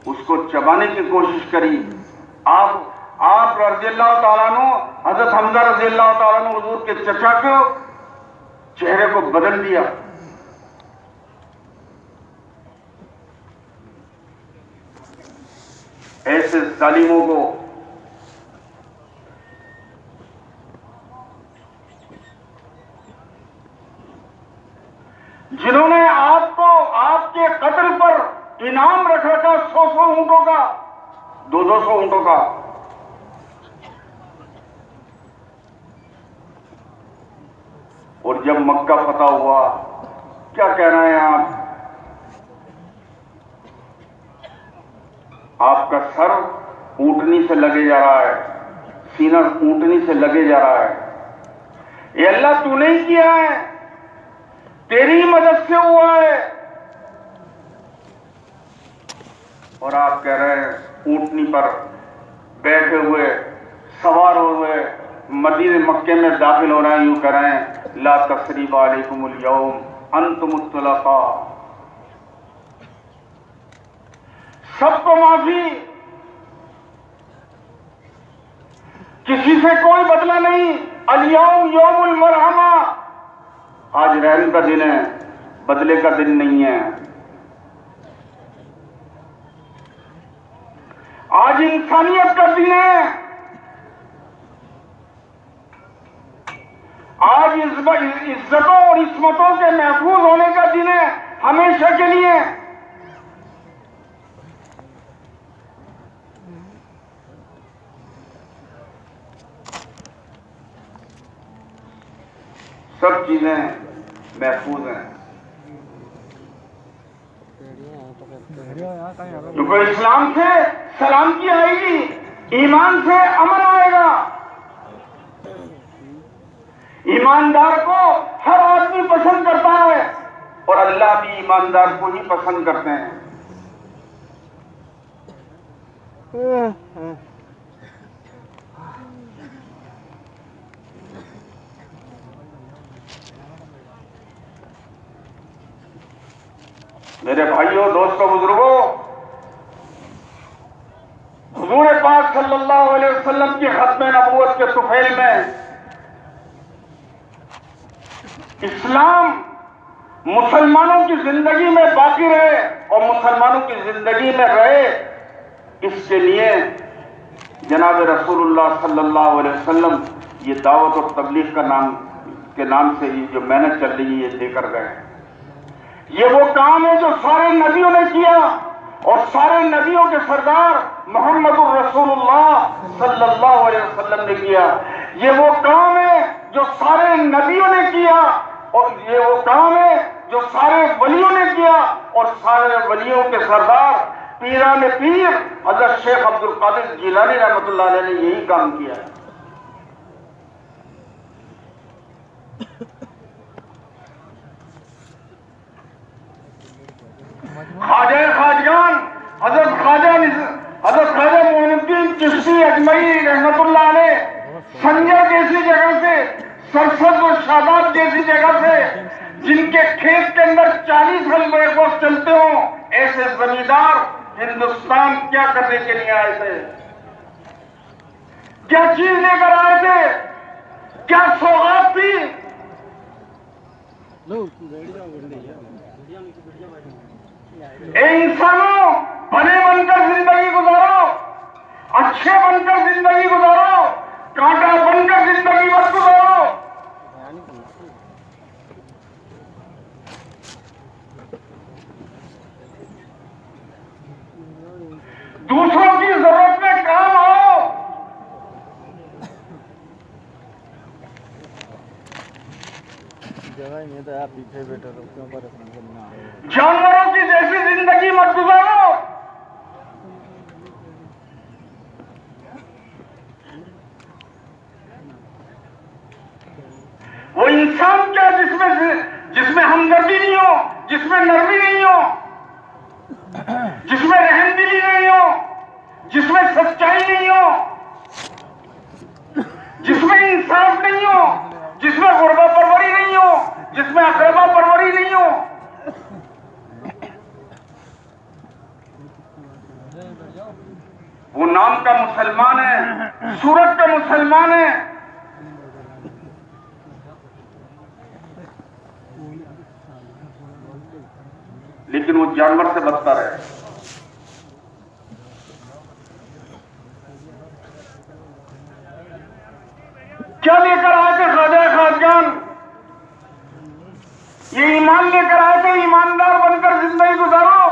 उसको चबाने की कोशिश करी। आप रज़ियल्लाहु ताला अन्हु हज़रत हमजा रज़ियल्लाहु ताला अन्हु हुजूर के चचा के चेहरे को बदल दिया। ऐसे जालिमों को जिन्होंने आपको आपके कत्ल पर इनाम रख रखा 100 ऊंटों का, 200 ऊंटों का, और जब मक्का फतह हुआ क्या कह रहे हैं आप? आपका सर ऊंटनी से लगे जा रहा है, सीना ऊंटनी से लगे जा रहा है। ये अल्लाह तूने ही किया है, तेरी मदद से हुआ है। और आप कह रहे हैं ऊंटनी पर बैठे हुए सवार हुए मदीने मक्के में दाखिल हो रहे हैं, यूं कह रहे हैं ला तसरीबा अलैकुमुल यौम अंतुमुत तुलका, सबको माफी, किसी से कोई बदला नहीं। अल यौम यौमुल मरहमा, आज रहम का दिन है, बदले का दिन नहीं है। आज इंसानियत का दिन है। आज इज्जतों और इस्मतों के महफूज होने का दिन है, हमेशा के लिए। सब चीजें महफूज हैं। क्योंकि इस्लाम से सलामती आएगी, ईमान से अमन आएगा। ईमानदार को हर आदमी पसंद करता है और अल्लाह भी ईमानदार को ही पसंद करते हैं। मेरे भाइयों, दोस्तों, बुजुर्गों, हुजूर पाक सल्लल्लाहु अलैहि वसल्लम की खत्म नबूवत के सुफैल में इस्लाम मुसलमानों की जिंदगी में बाकी रहे और मुसलमानों की जिंदगी में रहे, इसके लिए जनाब रसूलुल्लाह सल्लल्लाहु अलैहि वसल्लम ये दावत और तबलीग के नाम से ये जो मेहनत चल रही है ये लेकर गए। ये वो काम है जो सारे नबियों ने किया और सारे नबियों के सरदार मोहम्मदुर रसूलुल्लाह सल्लल्लाहु अलैहि वसल्लम ने किया। ये वो काम है जो सारे नबियों ने किया, और ये वो काम है जो सारे वलियों ने किया, और सारे वलियों के सरदार पीराने पीर हजरत शेख अब्दुल कादिर जिलानी रहमतुल्लाह अलैह ने यही काम किया है। ख्वाजा खाजगान हजरत ख्वाजा मोइनुद्दीन चिश्ती अजमरी रहमतुल्लाह अलैह संजय जैसी जगह से, सरसद और शादाब जैसी जगह से, जिनके खेत के अंदर 40 हल एक वक्त चलते हो, ऐसे जमींदार हिंदुस्तान क्या करने के लिए आए थे? क्या चीज लेकर आए थे? क्या सौगात थी? इंसानों, भले बनकर जिंदगी गुजारो, अच्छे बनकर जिंदगी गुजारो, कांटा बनकर जिंदगी मत गुजारो। दूसरों की जरूरत में काम आओ। जगह नहीं तो आप पीछे बैठे रहो, क्यों परेशान करना? जानवरों की जैसी जिंदगी मत गुजारो। वो इंसान क्या जिसमें हमदर्दी नहीं हो, जिसमें नरमी नहीं हो, जिसमें रहमदिली नहीं हो, जिसमें सच्चाई नहीं हो, जिसमें इंसाफ नहीं हो, जिसमें गुरबा परवरी नहीं हो, जिसमें अकरबा परवरी नहीं हो। वो नाम का मुसलमान है, सूरत का मुसलमान है, लेकिन वो जानवर से बदतर है। क्या लेकर आए थे ख्वाजा खाजगान? ये ईमान लेकर आए थे, ईमानदार बनकर जिंदगी गुजारो।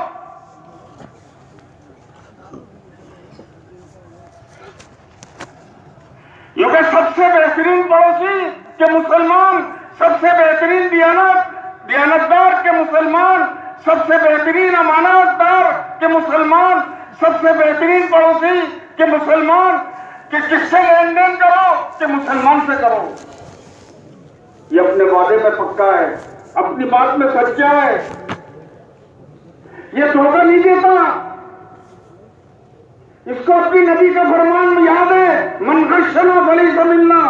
क्योंकि सबसे बेहतरीन पड़ोसी के मुसलमान, सबसे बेहतरीन दियानतदार के मुसलमान, सबसे बेहतरीन अमानतदार के मुसलमान, सबसे बेहतरीन पड़ोसी के मुसलमान, कि किससे लेन देन करो कि मुसलमान से करो। ये अपने वादे में पक्का है, अपनी बात में सच्चा है, ये धोखा नहीं देता। इसको अपनी नबी का फरमान याद है, मन गशना फलैसा मिन्ना।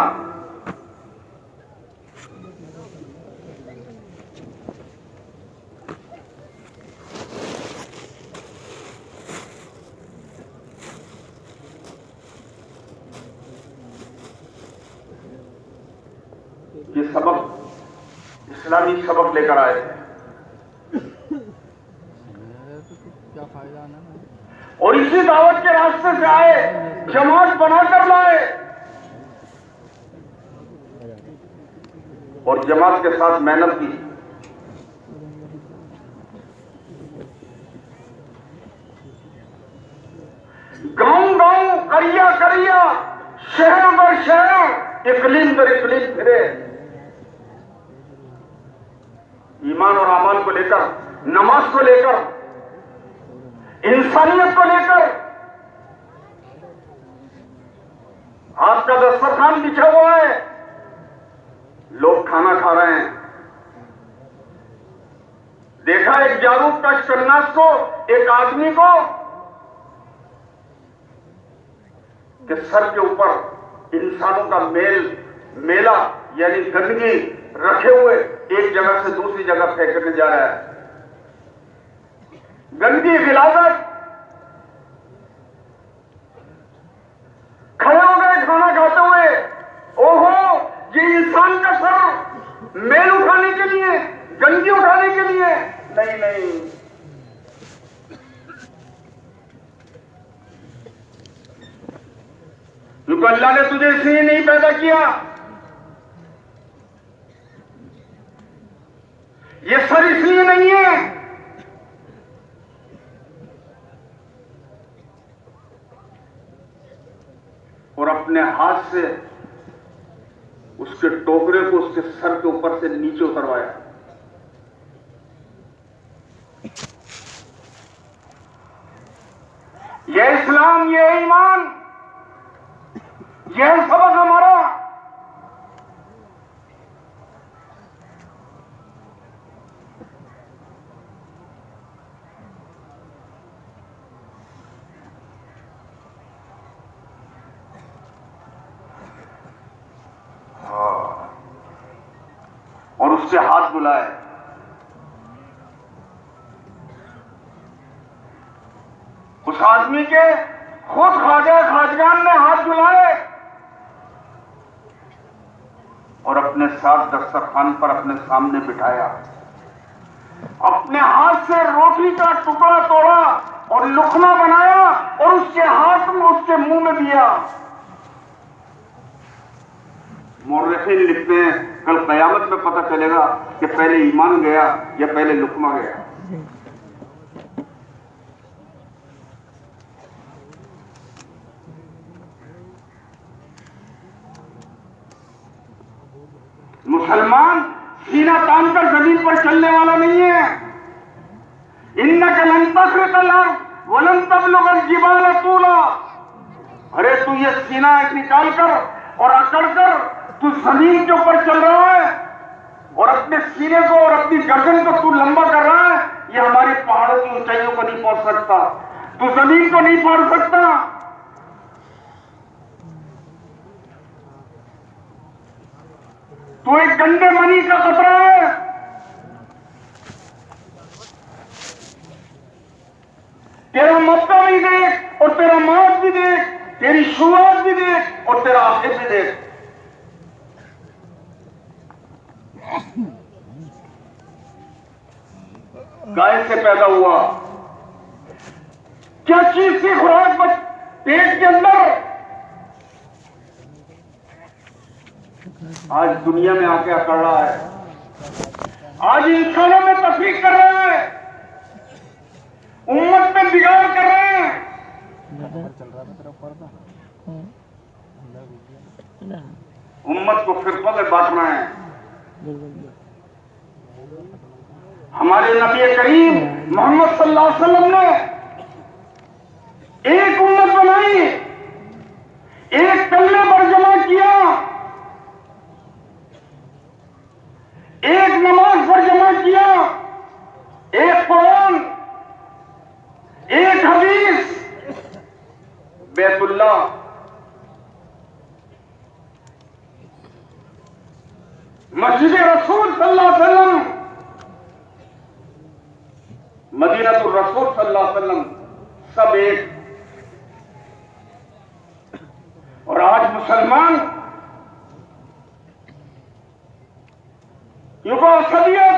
ये सबक, इस्लामी सबक लेकर आए थे। क्या फायदा ना? और इसी दावत के रास्ते से आए, जमात बनाकर लाए, और जमात के साथ मेहनत की। गांव-गांव, करिया-करिया, शहर दर शहर, इकलीम दर इकलीम फिरे, ईमान और अमाल को लेकर, नमाज को लेकर, इंसानियत को लेकर। आपका दस्तरखान बिछा हुआ है, लोग खाना खा रहे हैं। देखा एक जारूक का शन्नास को, एक आदमी को, कि सर के ऊपर इंसानों का मेला यानी गंदगी रखे हुए एक जगह से दूसरी जगह फेंकने जा रहा है। गंदगी, गिलाजत, खड़े हो गए खाना खाते हुए। ओहो, ये इंसान का सर मेल उठाने के लिए, गंदगी उठाने के लिए नहीं। क्योंकि अल्लाह ने तुझे इसलिए नहीं पैदा किया। ये सर इसलिए नहीं है हाथ से उसके टोकरे को उसके सर के ऊपर से नीचे उतरवाया। ये इस्लाम, ये ईमान, यह सबक हमारा। और उससे हाथ बुलाए। उस आदमी के खुद ख्वाजा खाजगान ने हाथ बुलाए और अपने साथ दस्तरखान पर अपने सामने बिठाया। अपने हाथ से रोटी का टुकड़ा तोड़ा और लुकमा बनाया और उसके हाथ में उसके मुंह में दिया। मुर्रिखीन लिखते हैं कल कयामत में पता चलेगा कि पहले ईमान गया या पहले लुकमा गया। मुसलमान सीना तान कर जमीन पर चलने वाला नहीं है। इन्नका लन तखरिकल अर्द वलन तबलुगल जिबाल तूला। अरे तू ये सीना निकाल कर और अकड़ कर तू जमीन के ऊपर चल रहा है और अपने सीने को और अपनी गर्दन को तू लंबा कर रहा है। ये हमारी पहाड़ों की ऊंचाइयों को नहीं पहुंच सकता, तू जमीन को नहीं फाड़ सकता। तो एक गंदे मनी का खतरा है। तेरा मक्का भी देख और तेरा मौत भी देख, तेरी शुरुआत भी देख और तेरा आखिर भी देख। गाय से पैदा हुआ, क्या चीज की खुराक पेट के अंदर, आज दुनिया में आके अकड़ रहा है। आज इंसानों में तफरीक कर रहे हैं, उम्मत में बिगाड़ कर रहे हैं। उम्मत को फिरकों में बांट रहे हैं। हमारे नबी करीम मोहम्मद सल्लल्लाहु अलैहि वसल्लम ने एक उम्मत बनाई, एक कल्ले पर जमा किया, एक नमाज पर जमा किया, एक कुरान, एक हदीस, बैतुल्लाह, मस्जिद रसूल सल्लल्लाहु अलैहि वसल्लम, मदीनतुर रसूल सल्लल्लाहु अलैहि वसल्लम, सब एक। और आज मुसलमान युवा असलियत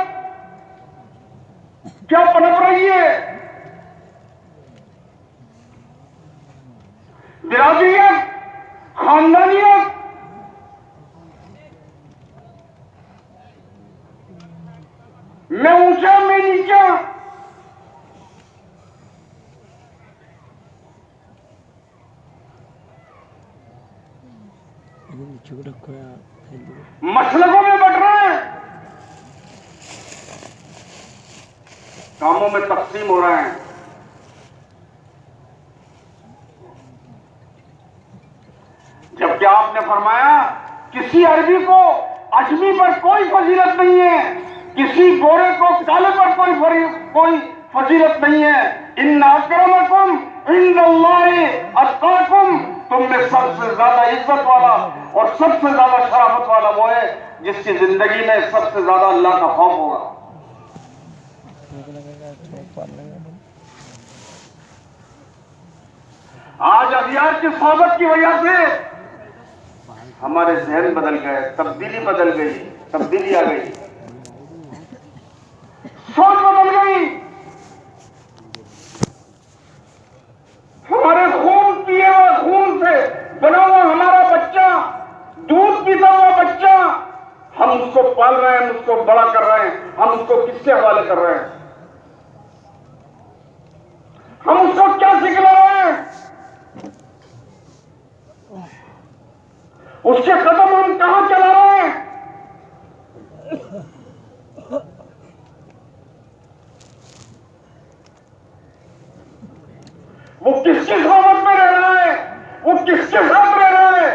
क्या पनप रही है? बिरादरियत, खानदानियत, मैं ऊंचा मैं नीचा, मसलकों में बट रहे हैं, कामों में तकसीम हो रहे हैं। जबकि आपने फरमाया किसी अरबी को अजमी पर कोई फजीलत नहीं है, किसी गोरे को काले पर कोई फजीलत नहीं है। इन्ना अकरमकुम इंदल्लाहि अत्काकुम, तुम में सबसे ज्यादा इज्जत वाला और सबसे ज्यादा शराफत वाला वो है जिसकी जिंदगी में सबसे ज्यादा अल्लाह का खौफ होगा। आज अखियार की सोबत की वजह से हमारे जहन बदल गए, तब्दीली बदल गई, तब्दीली आ गई, सोच बदल गई। हमारे खून पिए हुए खून से बना हुआ हमारा बच्चा, दूध पीता हुआ बच्चा, हम उसको पाल रहे हैं, हम उसको बड़ा कर रहे हैं, हम उसको किसके हवाले कर रहे हैं? हम उसको क्या सिखला रहे हैं? उसके कदम हम कहां चला रहे हैं? वो किसकी सोबत में रह रहा है? वो किसके साथ रह रहा है?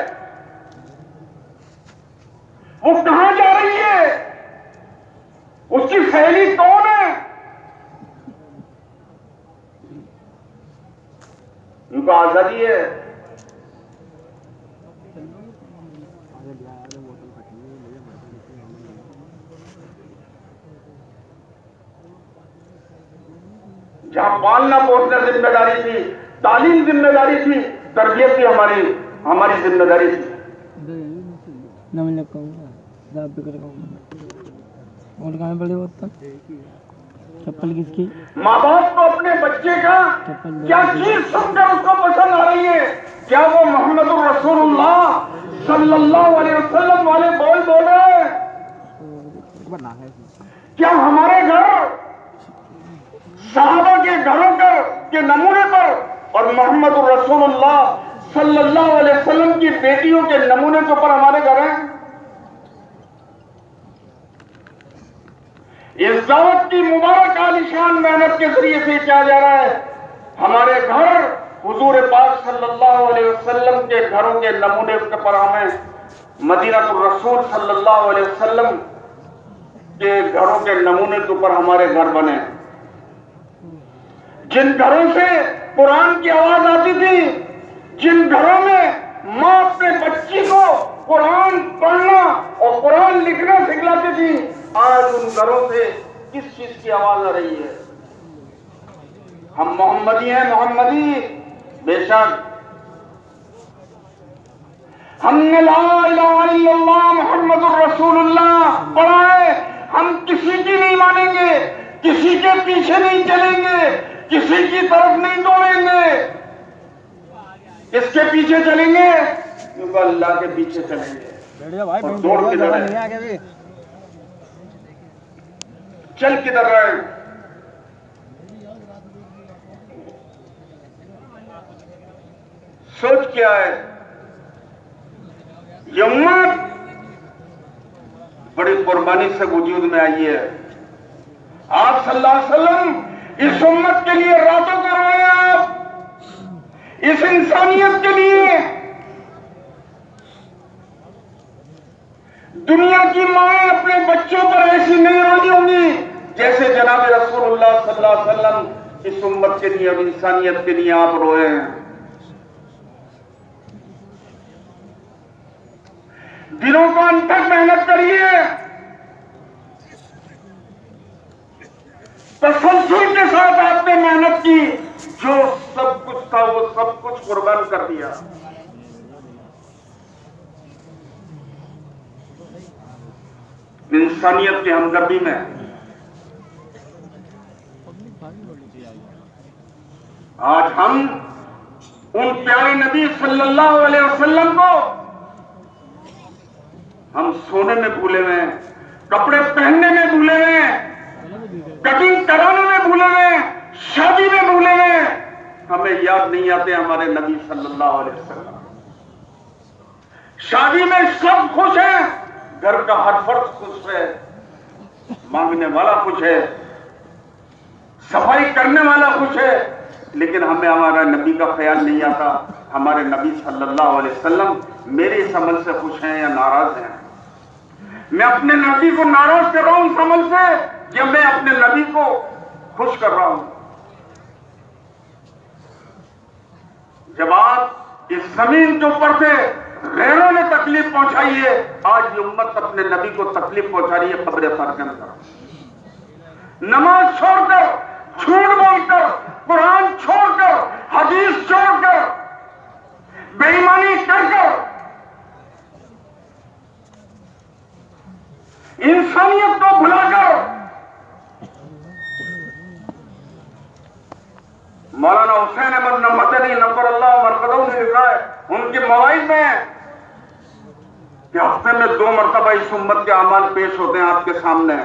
वो कहां जा रही है? उसकी सहेली कौन है? उनका आजादी है। जहां पालना पोसना जिम्मेदारी थी, तालीम जिम्मेदारी थी, तरबियत भी हमारी जिम्मेदारी थी। और कहाँ पड़े वो चप्पल किसकी? माँ बाप को अपने बच्चे का क्या चीज सुनकर उसको पसंद आ रही है? क्या वो मोहम्मद रसूलुल्लाह सल्लल्लाहु अलैहि वसल्लम वाले बोल बोल रहे हैं? क्या हमारे घर सहाबा के घरों के नमूने पर और मोहम्मद रसूलुल्लाह सल्लल्लाहु अलैहि वसल्लम की बेटियों के नमूने के ऊपर हमारे घर हैं? इस दावत की मुबारक आलिशान मेहनत के जरिए से किया जा रहा है। हमारे घर हुजूर पाक सल्लल्लाहु अलैहि वसल्लम के घरों के नमूने के पर हमें मदीनातुर रसूल सल्लल्लाहु अलैहि वसल्लम के घरों के नमूने के ऊपर हमारे घर बने। जिन घरों से कुरान की आवाज आती थी, जिन घरों में माँ अपने बच्ची को कुरान पढ़ना और कुरान लिखना सिखलाती थी, आज उन घरों से किस चीज की आवाज आ रही है? हम मोहम्मदी हैं, मोहम्मदी। बेशक हमने ला इलाहा इल्लल्लाह मुहम्मदुर रसूलुल्लाह पढ़ा है। हम किसी की नहीं मानेंगे, किसी के पीछे नहीं चलेंगे, किसी की तरफ नहीं दौड़ेंगे। किसके पीछे चलेंगे? क्योंकि अल्लाह के पीछे चलेंगे। और दौड़ किधर है? चल किधर रहे? सोच क्या है? ये उम्मत बड़ी कुर्बानी से वजूद में आई है। आप सल्लल्लाहु अलैहि वसल्लम इस उम्मत के लिए रातों को रोए। आप इस इंसानियत के लिए। दुनिया की माएं अपने बच्चों पर ऐसी नहीं रोई होंगी जैसे जनाब रसूलुल्लाह सल्लल्लाहु अलैहि वसल्लम इस उम्मत के लिए और इंसानियत के लिए आप रोए हैं। दिनों को अनथक मेहनत करिए, तसल्सल के साथ आपने मेहनत की, जो सब कुछ था वो सब कुछ कुर्बान कर दिया। इंसानियत की हमदर्दी में आज हम उन प्यारे नबी सल्लल्लाहु अलैहि वसल्लम को हम सोने में भूले हुए हैं, कपड़े पहनने में भूले हुए हैं, कटिंग कराने में भूले हुए हैं, शादी में भूले हुए हैं। हमें याद नहीं आते हमारे नबी सल्लल्लाहु अलैहि वसल्लम। शादी में सब खुश हैं, घर का हर फर्द खुश है, मांगने वाला खुश है, सफाई करने वाला खुश है, लेकिन हमें हमारा नबी का ख्याल नहीं आता। हमारे नबी सल्लल्लाहु अलैहि वसल्लम मेरे इस अमल से खुश हैं या नाराज हैं? मैं अपने नबी को नाराज कर रहा हूं इस अमल से, या मैं अपने नबी को खुश कर रहा हूं? जब आप इस जमीन के ऊपर से गैरों ने तकलीफ पहुंचाई है, आज ये उम्मत अपने नबी को तकलीफ पहुंचा रही है कब्र सर के अंदर। नमाज छोड़कर, झूठ बोलकर, कुरान छोड़कर, हदीस छोड़कर, बेईमानी कर इंसानियत को भुलाकर मौलाना हुसैन अहमद मदनी नंबर अल्लाह मरकज़ों ने लिखा है उनके मवाइद में कि हफ्ते में 2 मरतबा इस उम्मत के अमाल पेश होते हैं आपके सामने।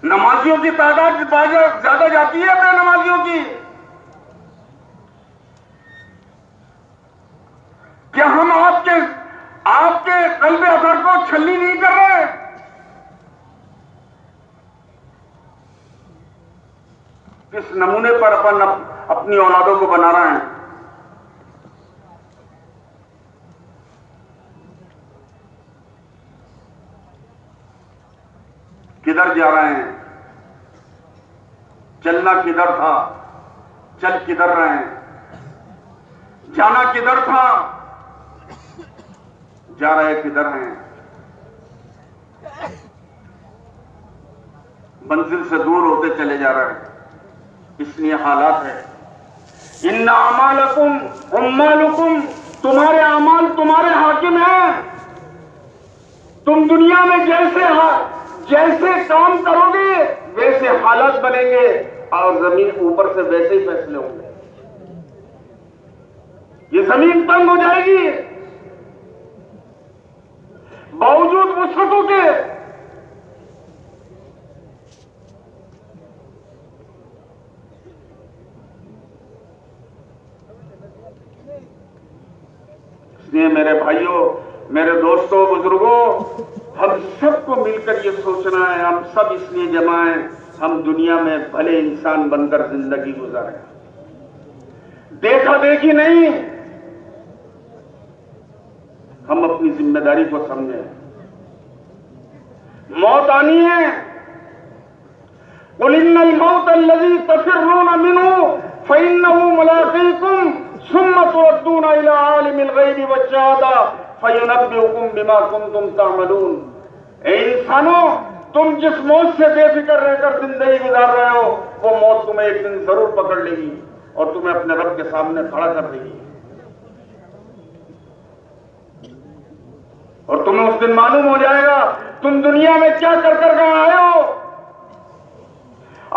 नमाजियों की तादाद ज्यादा जाती है अपने नमाजियों की, किस नमूने पर अपनी औलादों को बना रहे हैं। किधर जा रहे हैं, चलना किधर था, चल किधर रहे हैं, जाना किधर था, जा रहे किधर हैं। मंजिल से दूर होते चले जा रहे हैं, इसलिए हालात है। इन्ना अमालकुम उम्मालुकुम, तुम्हारे अमाल तुम्हारे हाकिम हैं। तुम दुनिया में जैसे काम करोगे वैसे हालात बनेंगे और जमीन ऊपर से वैसे ही फैसले होंगे। ये जमीन तंग हो जाएगी बावजूद वुसअतों के। इसलिए मेरे भाइयों, मेरे दोस्तों, बुजुर्गों, हम सबको मिलकर ये सोचना है, हम सब इसलिए जमा हैं, हम दुनिया में भले इंसान बनकर जिंदगी गुजारें, देखा देखी नहीं। हम अपनी जिम्मेदारी को समझें। मौत आनी है। कुल इन्नल मौत अल्लज़ी तफिर्रून मिन्हु फइन्नहु मुलाक़ीकुम सुम्मा तुरद्दूना इला आलिमिल ग़ैबि वश्शहादा फयुनब्बिउकुम बिमा कुंतुम तअमलून। ए इंसानों, तुम जिस मौत से बेफिक्र रहकर जिंदगी गुजार रहे हो, वो मौत तुम्हें एक दिन जरूर पकड़ लेगी और तुम्हें अपने रब के सामने खड़ा कर देगी। और तुम्हें उस दिन मालूम हो जाएगा तुम दुनिया में क्या कर कर गए आए हो।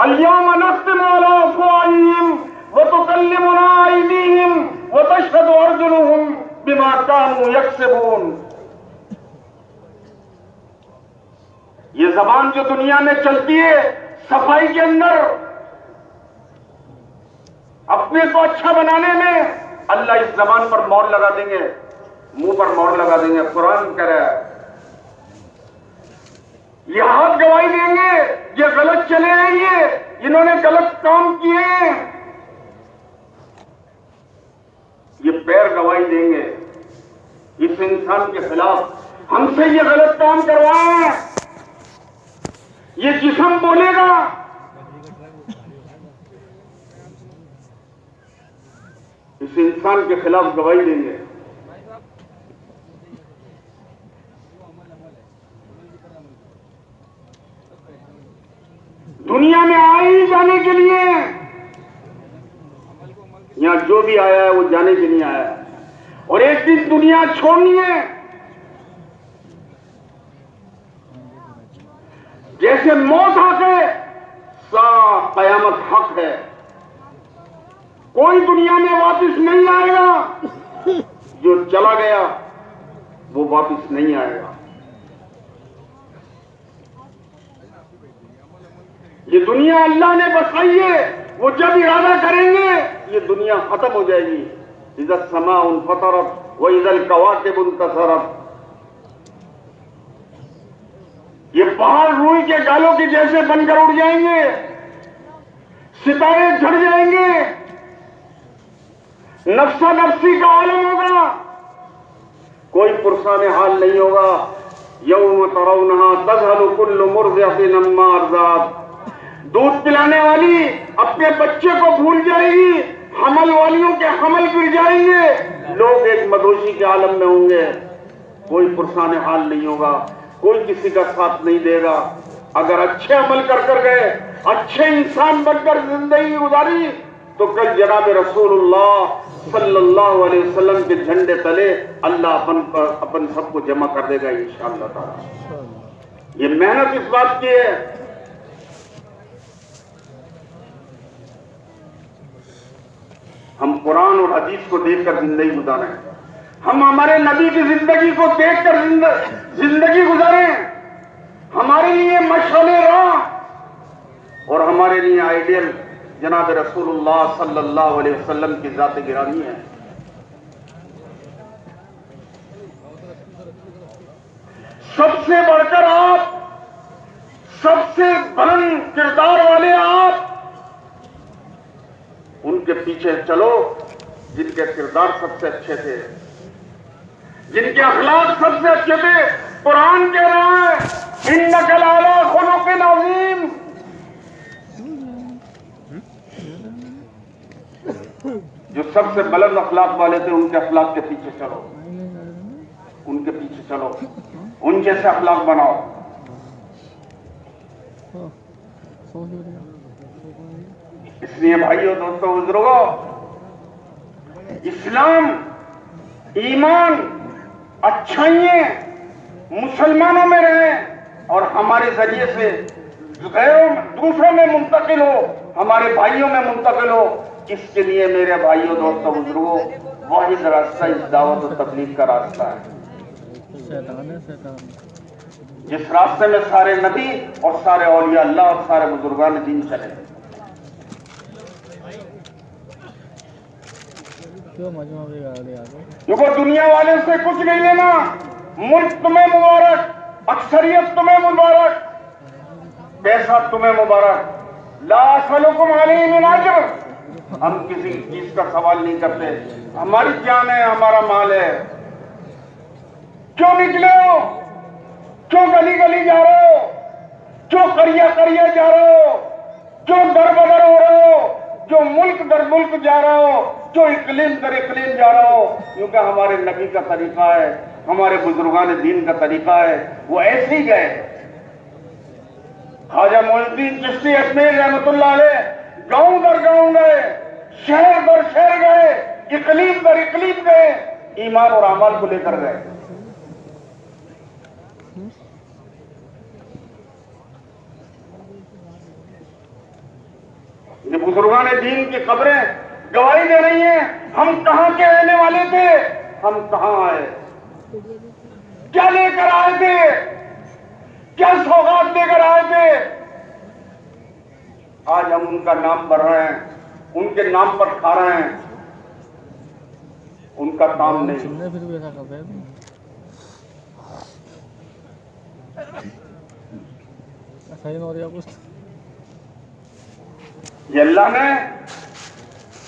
अल-यौम नख्तिमु अला अफ़वाहिहिम व तुकल्लिमुना अयदीहिम व तशहदु अर्जुलुहुम बिमा कानू यक्सिबून। ये जबान जो दुनिया में चलती है सफाई के अंदर, अपने को अच्छा बनाने में, अल्लाह इस जबान पर मोहर लगा देंगे, मुंह पर मोहर लगा देंगे। कुरान कह रहा है, ये हाथ गवाही देंगे ये गलत चले हैं, इन्होंने गलत काम किए हैं। ये पैर गवाही देंगे इस इंसान के खिलाफ, हमसे ये गलत काम करवाए हैं। ये जिस्म बोलेगा, इस इंसान के खिलाफ गवाही देंगे। दुनिया में आए ही जाने के लिए, यहां जो भी आया है वो जाने के लिए आया है, और एक दिन दुनिया छोड़नी है। जैसे मौत आके कयामत हक है, कोई दुनिया में वापस नहीं आएगा। जो चला गया वो वापस नहीं आएगा। ये दुनिया अल्लाह ने बसाई है, वो जब इरादा करेंगे ये दुनिया खत्म हो जाएगी। इज़ा समाउन फतरत व इज़ल कवाकिब इंतसरत। ये पहाड़ रूई के गालों के जैसे बनकर उड़ जाएंगे, सितारे झड़ जाएंगे, नफ्सा नफ्सी का आलम होगा, कोई पुरसाने हाल नहीं होगा। यौम तरौनहा तज़हलु कुल्लु मुर्ज़िअतिन अम्मा अर्ज़अत। दूध पिलाने वाली अपने बच्चे को भूल जाएगी, हमल वालियों के हमल गिर जाएंगे, लोग एक मदोशी के आलम में होंगे, कोई पुरसाने हाल नहीं होगा, कोई किसी का साथ नहीं देगा। अगर अच्छे अमल कर गए, अच्छे इंसान बनकर जिंदगी गुजारी, तो कल जनाब रसूलुल्लाह सल्लल्लाहु अलैहि वसल्लम के झंडे तले अल्लाह अपन सबको जमा कर देगा इंशाअल्लाह ताला। ये मेहनत इस बात की है। हम कुरान और हदीस को देखकर जिंदगी गुजारें, हम हमारे नबी की जिंदगी को देखकर जिंदगी गुजारें। हमारे लिए मशाले राह और हमारे लिए आइडियल जनाब रसूलुल्लाह सल्लल्लाहु अलैहि वसल्लम की जात गिरानी है। सबसे बढ़कर आप, सबसे बुलंद किरदार वाले आप, उनके पीछे चलो जिनके किरदार सबसे अच्छे थे, जिनके अखलाक सबसे अच्छे थे। कुरान कह रहा है इन्नका लअला खुलुक़िन अज़ीम। जो सबसे बुलंद अखलाक वाले थे उनके अखलाक के पीछे चलो, उनके पीछे चलो, उन जैसे अखलाक बनाओ। इसलिए भाइयों दोस्तों बुजुर्गों, इस्लाम, ईमान, अच्छाइयाँ मुसलमानों में रहे और हमारे जरिए से दूसरों में मुंतकिल हो, हमारे भाइयों में मुंतकिल हो। इसके लिए मेरे भाइयों दोस्तों बुजुर्गों, वाहिद रास्ता इस दावत और तबलीग का रास्ता है, जिस रास्ते में सारे नबी और सारे औलिया अल्लाह और सारे बुजुर्गान दीन चले। देखो दुनिया वाले से कुछ नहीं लेना, मुल्क तुम्हें मुबारक, अक्सरियत तुम्हें मुबारक, पैसा तुम्हें मुबारक। ला असअलुकुम अलैहि मिन अज्र। हम किसी चीज का सवाल नहीं करते, हमारी जान है, हमारा माल है। क्यों निकले हो, क्यों गली गली जा रहे हो, क्यों करिया करिया जा रहे हो, क्यों दर बदर हो रहे हो, जो मुल्क दर मुल्क जा रहे हो, जो इकलीम दर इकलीम जा रहे हो। क्योंकि हमारे नबी का तरीका है, हमारे बुजुर्गान दीन का तरीका है, वो ऐसे ही गए। ख्वाजा मोइनुद्दीन चिश्ती अजमेर रहमतुल्लाह अलैह गांव दर गांव गए, शहर दर शहर गए, इकलीम दर इकलीम गए, ईमान और अमल को लेकर गए। ये बुजुर्गान दीन की खबरें गवाही दे रही हैं, हम कहां के रहने वाले थे, हम कहां आए, क्या लेकर आए थे, क्या सौगात लेकर आए थे। आज हम उनका नाम बढ़ रहे हैं, उनके नाम पर खा रहे हैं, उनका काम नहीं। फिर भी ऐसा करते हैं सही हो रहा कुछ। ये अल्लाह ने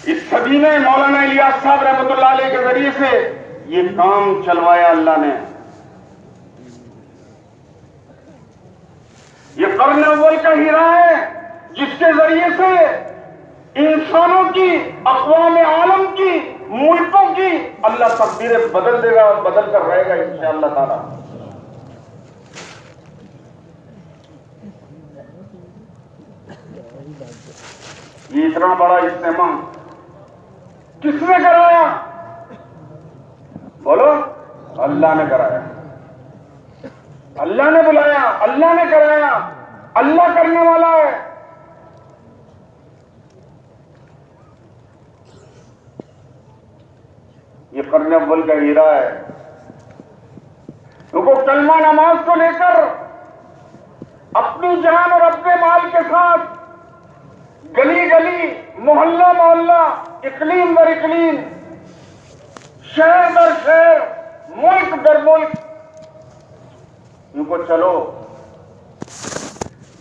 इस सदी में मौलाना इलियास साहब रहमतुल्लाह अलैह के जरिए से ये काम चलवाया। अल्लाह ने ये कर्न अव्वल का हीरा है, जिसके जरिए से इंसानों की, अक़वाम आलम की, मुल्कों की अल्लाह तकदीरें बदल देगा और बदल कर रहेगा इंशाअल्लाह ताला। ये इतना बड़ा इज्तिमा किसने कराया? बोलो, अल्लाह ने कराया, अल्लाह ने बुलाया, अल्लाह ने कराया, अल्लाह करने वाला है। ये कर्न अव्वल का हीरा है। तो कलमा नमाज को लेकर अपनी जान और अपने माल के साथ गली गली, मोहल्ला मोहल्ला, इकलीम दर इकलीम, शहर दर शहर, मुल्क दर मुल्क इनको चलो।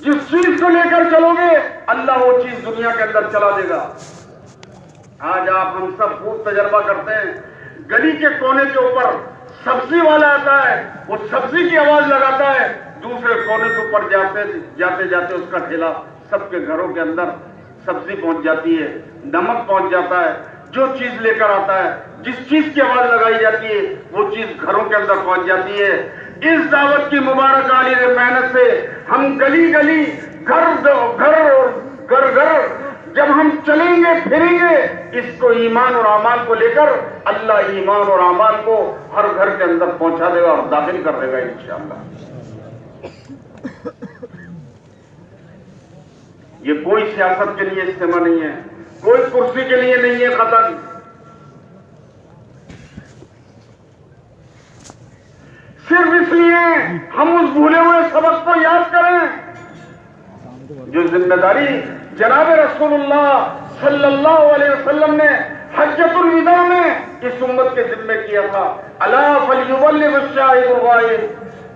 जिस चीज को लेकर चलोगे अल्लाह वो चीज दुनिया के अंदर चला देगा। आज आप हम सब खूब तजर्बा करते हैं, गली के कोने के ऊपर सब्जी वाला आता है, वो सब्जी की आवाज लगाता है, दूसरे कोने के ऊपर जाते जाते उसका ठेला सबके घरों के अंदर सब्जी पहुंच जाती है, नमक पहुंच जाता है। जो चीज लेकर आता है, जिस चीज की आवाज लगाई जाती है, वो चीज घरों के अंदर पहुंच जाती है। इस दावत की मुबारक आली मेहनत से हम गली गली, घर और घर जब हम चलेंगे फिरेंगे, इसको ईमान और अमाल को लेकर अल्लाह ईमान और अमाल को हर घर के अंदर पहुंचा देगा और दाखिल कर देगा इंशाअल्लाह। ये कोई सियासत के लिए इस्तेमाल नहीं है, कोई कुर्सी के लिए नहीं है कतल। सिर्फ इसलिए हम उस भूले हुए सबक को याद करें जो जिम्मेदारी जनाब रसूलुल्लाह सल्लल्लाहु अलैहि वसल्लम ने हज्जतुल विदा में इस उम्मत के जिम्मे किया था। अला फलयुबल्लिग शाहिदुल गायब,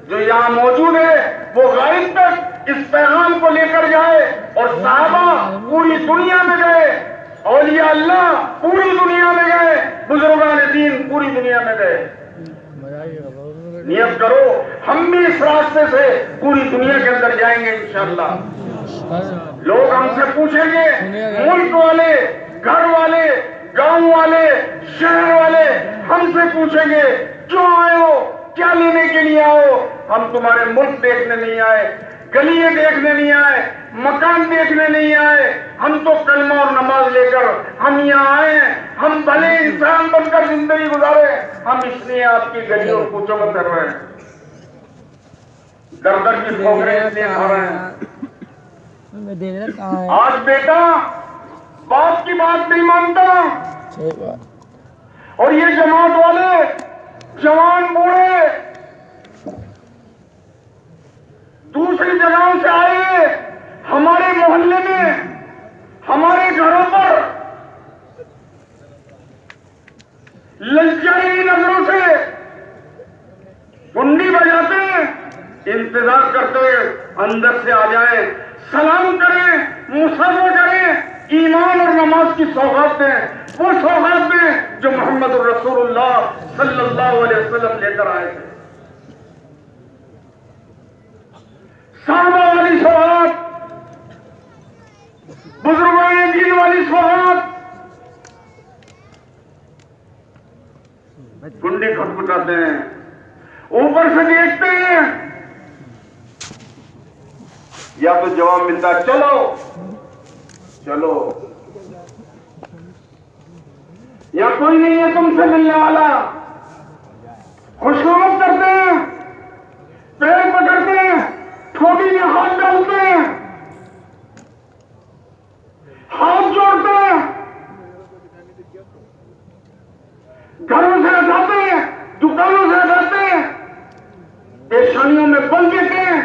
जो यहाँ मौजूद है वो गायब तक इस पैगाम को लेकर जाए। और सहाबा पूरी दुनिया में गए, औलिया अल्लाह पूरी दुनिया में गए, बुजुर्गान दीन पूरी दुनिया में गए। नियत करो हम भी इस रास्ते से पूरी दुनिया के अंदर जाएंगे इंशाअल्लाह। लोग हमसे पूछेंगे, मुल्क वाले, घर वाले, गांव वाले, शहर वाले हमसे पूछेंगे क्यों आए हो, क्या लेने के लिए आए हो? हम तुम्हारे मुल्क देखने नहीं आए, गलियां देखने नहीं आए, मकान देखने नहीं आए, हम तो कलमा और नमाज लेकर हम यहाँ आए हैं। हम भले इंसान बनकर जिंदगी गुजारे, हम इसलिए आपकी गलियों को चमक कर रहे हैं, दर दर की ठोकरें इसलिए खा रहे हैं। आज बेटा बाप की बात नहीं मानता, और ये जमात वाले जवान बूढ़े दूसरी जगहों से आए, हमारे मोहल्ले में, हमारे घरों पर ललचाई नजरों से कुंडी बजाते, इंतजार करते अंदर से आ जाए, सलाम करें, मुसाफा करें, ईमान और नमाज की सौगात दें, वो सौगात दें जो मोहम्मद रसूलुल्लाह सल्लल्लाहु अलैहि वसल्लम लेकर आए थे। साहबा वाली सौगात, बुजुर्गों दीन वाली सौगात, कुंडी खटखटाते हैं, ऊपर से देखते हैं, या तो जवाब मिलता है चलो चलो, या कोई नहीं है तुमसे मिलने वाला। खुशनुमत करते हैं, पैर पकड़ते हैं, ठोड़ी में हाथ डालते हैं, हाथ जोड़ते हैं, घरों से हटाते हैं, दुकानों से हटाते हैं, पेशानियों में बल देते हैं।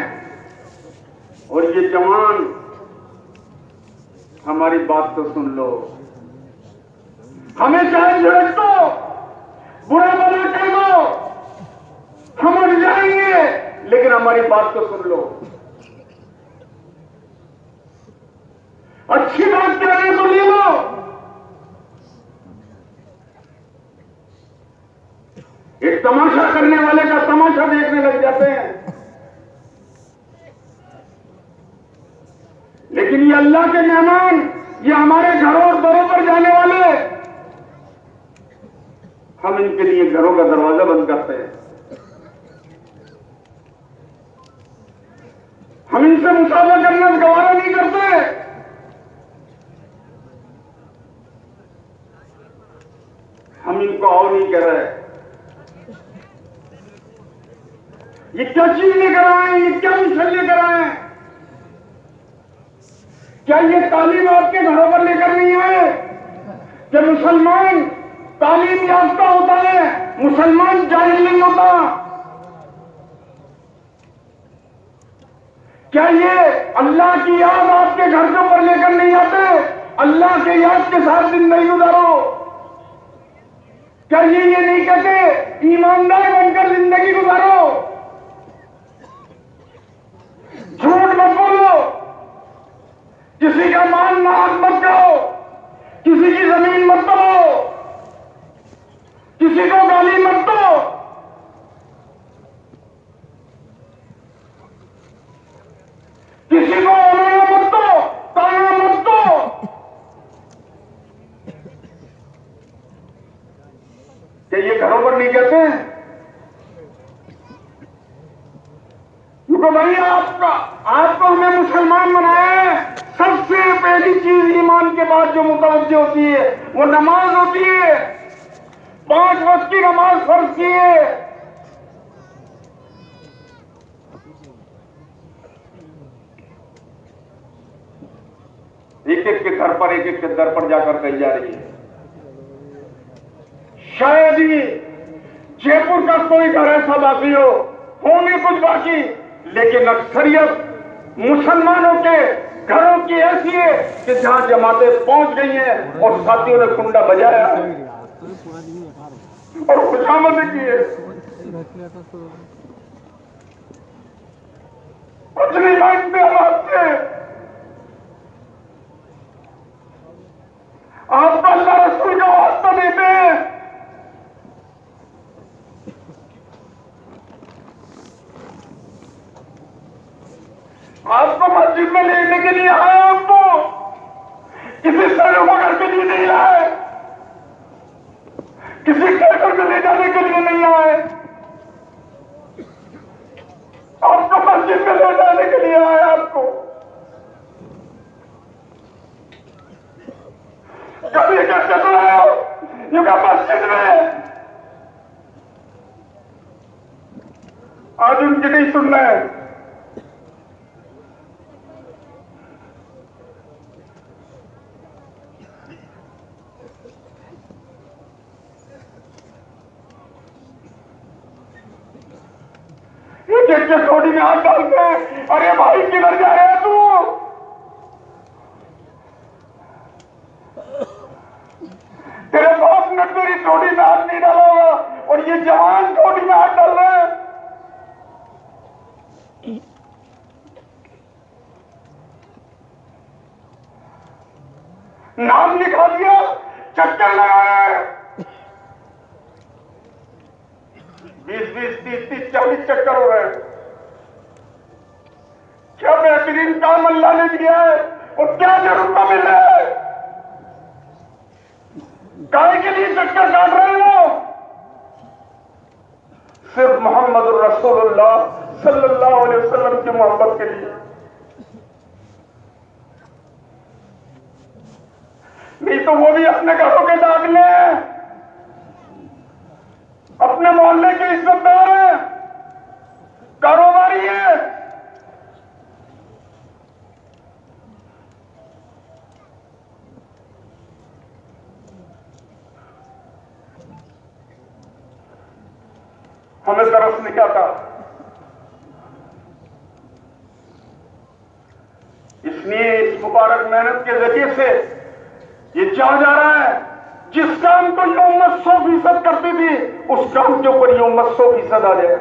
और ये जवान हमारी बात तो सुन लो, हमें चाहे झड़क दो, बुरा भला कह दो, हम उठ जाएंगे, लेकिन हमारी बात तो सुन लो। अच्छी बात कह रहे तो ले लो, एक तमाशा करने वाले का तमाशा देखने लग जाते हैं। लेकिन ये अल्लाह के मेहमान, ये हमारे घरों और दरों पर जाने वाले, हम इनके लिए घरों का दरवाजा बंद करते हैं, हम इनसे मुसाफा करना गवारा नहीं करते। हम इनको आओ नहीं कह रहे। ये क्या चीज लेकर आए, ये क्या मिशन लेकर आए? क्या ये तालीम आपके घरों पर लेकर नहीं आए? कि मुसलमान तालीम याफ्ता होता है, मुसलमान जाहिल नहीं होता। क्या ये अल्लाह की याद आपके घर के ऊपर लेकर नहीं आते? अल्लाह के याद के साथ जिंदगी गुजारो। क्या ये नहीं कहते ईमानदार बनकर जिंदगी गुजारो, झूठ मत बोलो, किसी का माल नाहक मत करो, किसी की जमीन मत दो, किसी को गाली मत दो, किसी को ओलाना मत दो, ताना मत दो। क्या ये घरों पर नहीं कहते हैं? क्योंकि भाई आपको हमें मुसलमान बनाया है, सबसे पहली चीज ईमान के बाद जो मुतवज्जो होती है वो नमाज होती है। 5 वक्त की नमाज फर्ज की है। एक एक के घर पर, एक एक के दर पर जाकर कही जा रही है। शायद ही जयपुर का कोई घर ऐसा बाकी होंगे कुछ बाकी, लेकिन अक्सरियत मुसलमानों के घरों की ऐसी है कि जहां जमातें पहुंच गई हैं और साथियों ने कुंडा बजाया और खुशामद की है। कुछ नहीं मांगते हम आपसे, आपको मस्जिद में लेने के लिए आए, आपको किसी सर मगर के लिए नहीं आए, किसी ट्रैक्टर में ले जाने के लिए नहीं आए, आपको मस्जिद में ले जाने के लिए आए। आपको कभी कैसे सुनाओ युगा मस्जिद में, आज उनकी नहीं सुनना है। एक छोटी में हाथ डालते हैं, अरे भाई किधर जा रहे हैं तू? तेरे बाप ने तेरी छोटी में हाथ नहीं डाला होगा और ये जवान छोटी में हाथ डाल रहे हैं। नाम लिखा दिया, चक्कर लगा रहे हैं, 20-20, 30-30, 40 चक्कर हो रहे हैं। क्या बेहतरीन काम अल्लाह ने किया है और क्या जरूरत मिल रहा है? काय के लिए चक्कर काट रहे हो? सिर्फ मोहम्मद रसूलुल्लाह सल्लल्लाहु अलैहि वसल्लम की मोहब्बत के लिए। नहीं तो वो भी अपने घरों के दाखिले हैं, अपने मोहल्ले के इज्जतदार हैं, कारोबारी हैं। हमें तरस नहीं आता, इसलिए इस मुबारक मेहनत के जरिए से ये चाह जा रहा है, जिस काम को ये उम्मत 100% करती थी, उस काम के ऊपर ये उम्मत 100% आ जाए।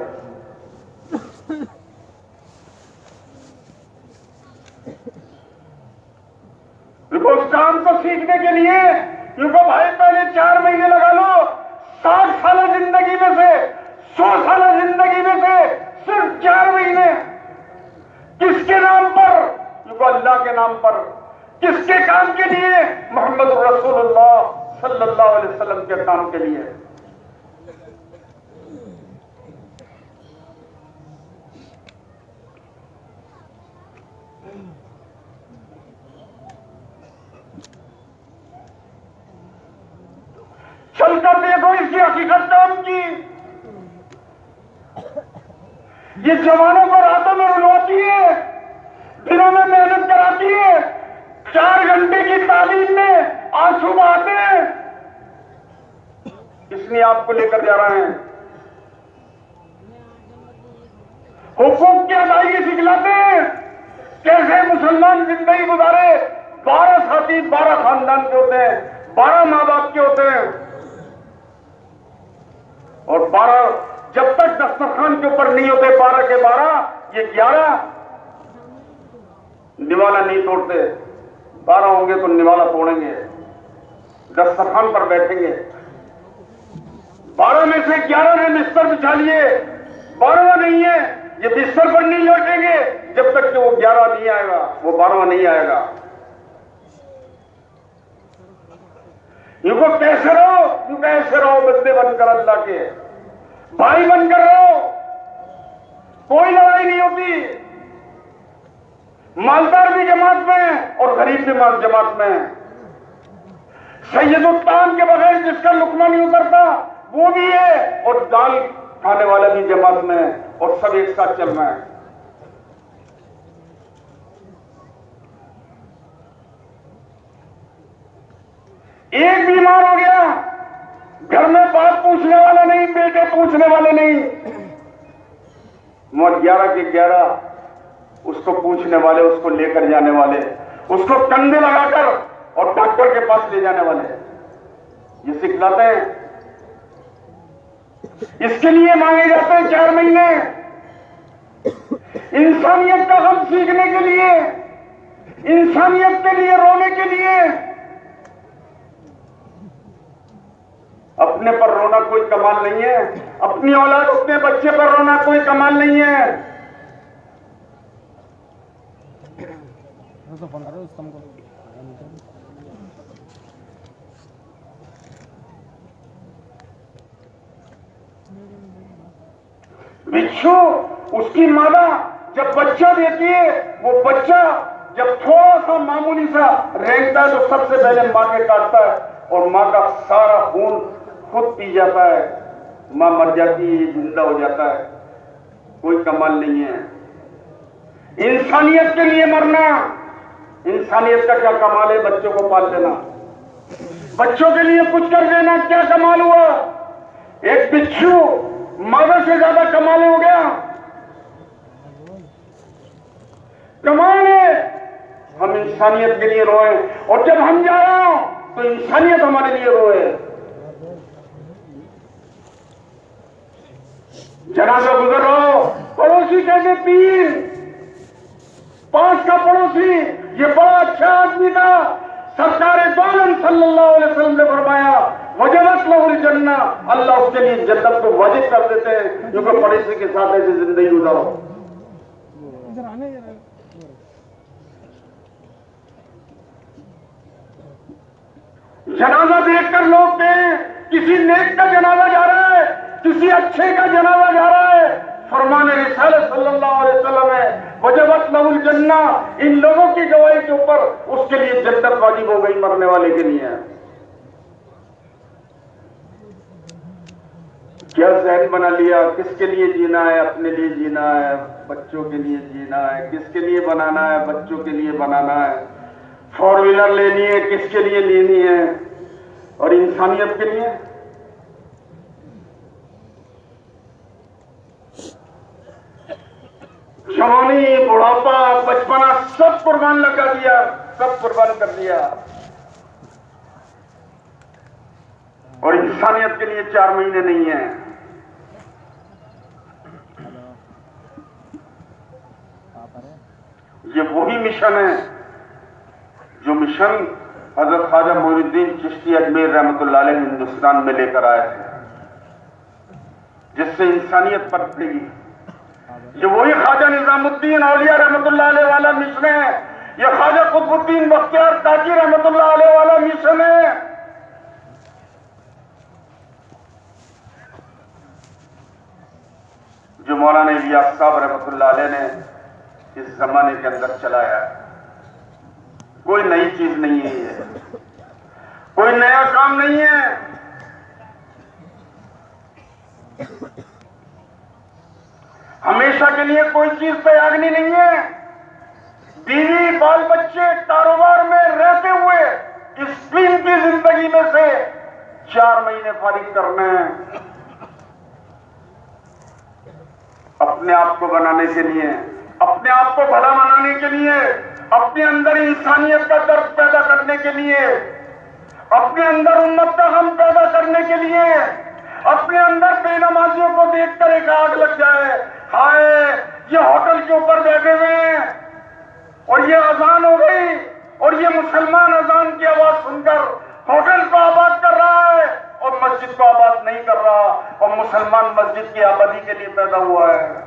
देखो उस काम को सीखने के लिए युवा भाई पहले 4 महीने लगा लो। 60 साल जिंदगी में से, 100 साल जिंदगी में से सिर्फ 4 महीने किसके नाम पर? युवा अल्लाह के नाम पर। किसके काम के लिए? मोहम्मद रसूलुल्लाह सल्लल्लाहु अलैहि वसल्लम के काम के लिए। चलकर देखो इसकी हकीकत काम की। ये जवानों को रातों में रुलवाती है, दिनों में मेहनत कराती है, 4 घंटे की तालीम में आंसू बहाते हैं, इसलिए आपको लेकर जा रहे हैं। हुकूक की अदायगी सिखलाते हैं, कैसे मुसलमान जिंदगी गुजारे। 12 साथी 12 खानदान के होते हैं, 12 माँ बाप के होते हैं, और 12 जब तक दस्तरखान के ऊपर नहीं होते 12 के 12, ये 11 निवाला नहीं तोड़ते। 12 होंगे तो निवाला तोड़ेंगे, दस्तरखान पर बैठेंगे। 12 में से 11 ने बिस्तर बिछा लिए, 12वां नहीं है, ये बिस्तर पर नहीं लौटेंगे जब तक कि वो 11 नहीं आएगा, वो 12वां नहीं आएगा। युवा कैसे रहो, यू कैसे रहो, बंदे बनकर अल्लाह के, भाई बनकर रहो। कोई लड़ाई नहीं होती। मालदार भी जमात में और गरीब भी जमात में। सैयदुत्तान के बगैर जिसका लुकमा नहीं उतरता वो भी है, और दाल खाने वाला भी जमात में, और सब एक साथ चल रहे हैं। एक बीमार हो गया, घर में बाप पूछने वाला नहीं, बेटे पूछने वाले नहीं, मौत 11 के 11 उसको पूछने वाले, उसको लेकर जाने वाले, उसको कंधे लगाकर और डॉक्टर के पास ले जाने वाले, ये सिखलाते हैं। इसके लिए मांगे जाते हैं 4 महीने, इंसानियत का गम सीखने के लिए, इंसानियत के लिए रोने के लिए। अपने पर रोना कोई कमाल नहीं है, अपनी औलाद अपने बच्चे पर रोना कोई कमाल नहीं है। तो फोन करो तुमको। बिच्छू उसकी मादा जब बच्चा देती है, वो बच्चा जब थोड़ा सा मामूली सा रेंगता है तो सबसे पहले माँ के काटता है और माँ का सारा खून खुद पी जाता है। माँ मर जाती है, जिंदा हो जाता है। कोई कमाल नहीं है। इंसानियत के लिए मरना, इंसानियत का क्या कमाल है? बच्चों को पाल देना, बच्चों के लिए कुछ कर देना, क्या कमाल हुआ? एक बिच्छू मादा से ज्यादा कमाल हो गया। कमाल है। हम इंसानियत के लिए रोए और जब हम जा रहे हो तो इंसानियत हमारे लिए रोए। जनाजा गुजर रहा हो, पड़ोसी कहते पीर, पास का पड़ोसी, ये बड़ा अच्छा आदमी था। सरकार दो आलम सल्लल्लाहु अलैहि वसल्लम ने फरमाया वजबत लहुल जन्ना, अल्लाह उसके लिए जन्नत को वाजिब कर देते हैं क्योंकि पड़ोसी के साथ ऐसी जिंदगी गुजारो। जनाजा देखकर लोग कहें किसी नेक का जनाजा जा रहा है, किसी अच्छे का जनाजा जा रहा है। फरमाने रिसालत सल्लल्लाहु अलैहि वसल्लम है वजबत लहुल जन्ना, इन लोगों की गवाही के ऊपर उसके लिए जन्नत वाजिब हो गई, मरने वाले के लिए। क्या जहन बना लिया? किसके लिए जीना है? अपने लिए जीना है, बच्चों के लिए जीना है। किसके लिए बनाना है? बच्चों के लिए बनाना है। फोर व्हीलर लेनी है, किसके लिए लेनी है? और इंसानियत के लिए। जवानी, बुढ़ापा, बचपना सब कुर्बान लगा दिया, सब कुर्बान कर दिया। और इंसानियत के लिए 4 महीने नहीं है। ये वही मिशन है जो मिशन हजरत ख्वाजा मोइनुद्दीन चिश्ती अजमेर रहमतुल्लाह अलैह हिंदुस्तान में लेकर आए थे, जिससे इंसानियत पनपेगी। ये वही ख्वाजा निजामुद्दीन औलिया रहमतुल्लाह अलैह वाला मिशन है। ये ख्वाजा कुतुबुद्दीन बख्तियार काकी रहमतुल्लाह अलैह वाला मिशन है। जो मौलाना इलियास साहब रहमतुल्लाह अलैह ने इस जमाने के अंदर चलाया है। कोई नई चीज नहीं है, ये कोई नया काम नहीं है। हमेशा के लिए कोई चीज त्यागनी नहीं है। बीवी, बाल बच्चे, कारोबार में रहते हुए इस कीमती जिंदगी में से 4 महीने फारिग करने हैं अपने आप को बनाने के लिए, अपने आप को भला बनाने के लिए, अपने अंदर इंसानियत का दर्द पैदा करने के लिए, अपने अंदर उम्मत का गम पैदा करने के लिए, अपने अंदर बेनमाजियों को देखकर एक आग लग जाए, हाय ये होटल के ऊपर बैठे हुए हैं और ये अजान हो गई और ये मुसलमान अजान की आवाज सुनकर होटल को आबाद कर रहा है और मस्जिद को आबाद नहीं कर रहा, और मुसलमान मस्जिद की आबादी के लिए पैदा हुआ है।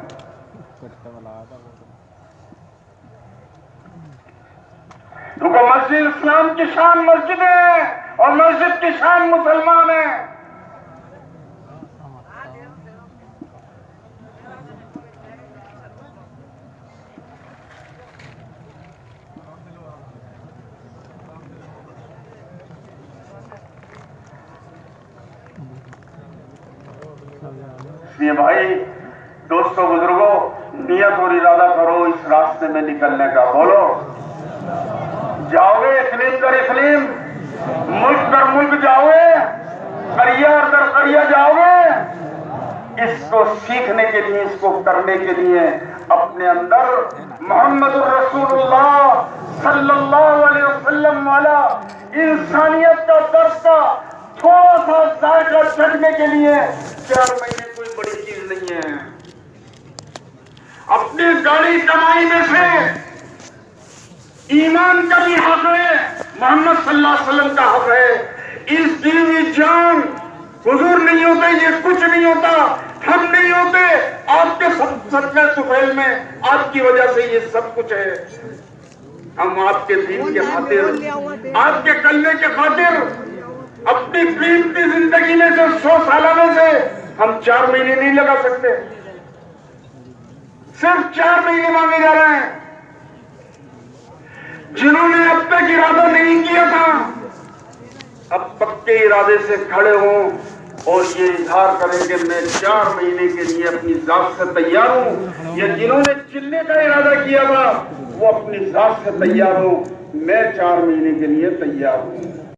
क्योंकि मस्जिद इस्लाम की शान मस्जिद है और मस्जिद की शान मुसलमान है। इसलिए भाई, दोस्तों, बुजुर्गों, नियत और इरादा करो इस रास्ते में निकलने का। बोलो, जाओगे इकलीम दर इकलीम, मुल्क दर मुल्क जाओगे, करिया दर करिया जाओगे। इसको सीखने के लिए, इसको करने के लिए अपने अंदर मोहम्मदुर रसूलुल्लाह सल्लल्लाहु अलैहि वसल्लम वाला इंसानियत का दर्द का थोड़ा सा जायका चखने के लिए 4 महीने कोई बड़ी चीज नहीं है। अपनी गाड़ी कमाई में से ईमान का भी हक है, मोहम्मद सल्लल्लाहु अलैहि वसल्लम का हक है। इस दीनी जान हुजूर नहीं होते, ये कुछ नहीं होता, हम नहीं होते, आपके सदक़े तुफैल में आपकी वजह से ये सब कुछ है। हम आपके दीन के खातिर, आपके कलमे के खातिर अपनी कीमती जिंदगी में से 100 साल में से हम 4 महीने नहीं लगा सकते। सिर्फ 4 महीने मांगे जा रहे हैं। जिन्होंने अब तक इरादा नहीं किया था, अब पक्के इरादे से खड़े हों और ये इजहार करें कि मैं 4 महीने के लिए अपनी जात से तैयार हूं। या जिन्होंने चिल्ले का इरादा किया था, वो अपनी जात से तैयार हो, मैं 4 महीने के लिए तैयार हूं।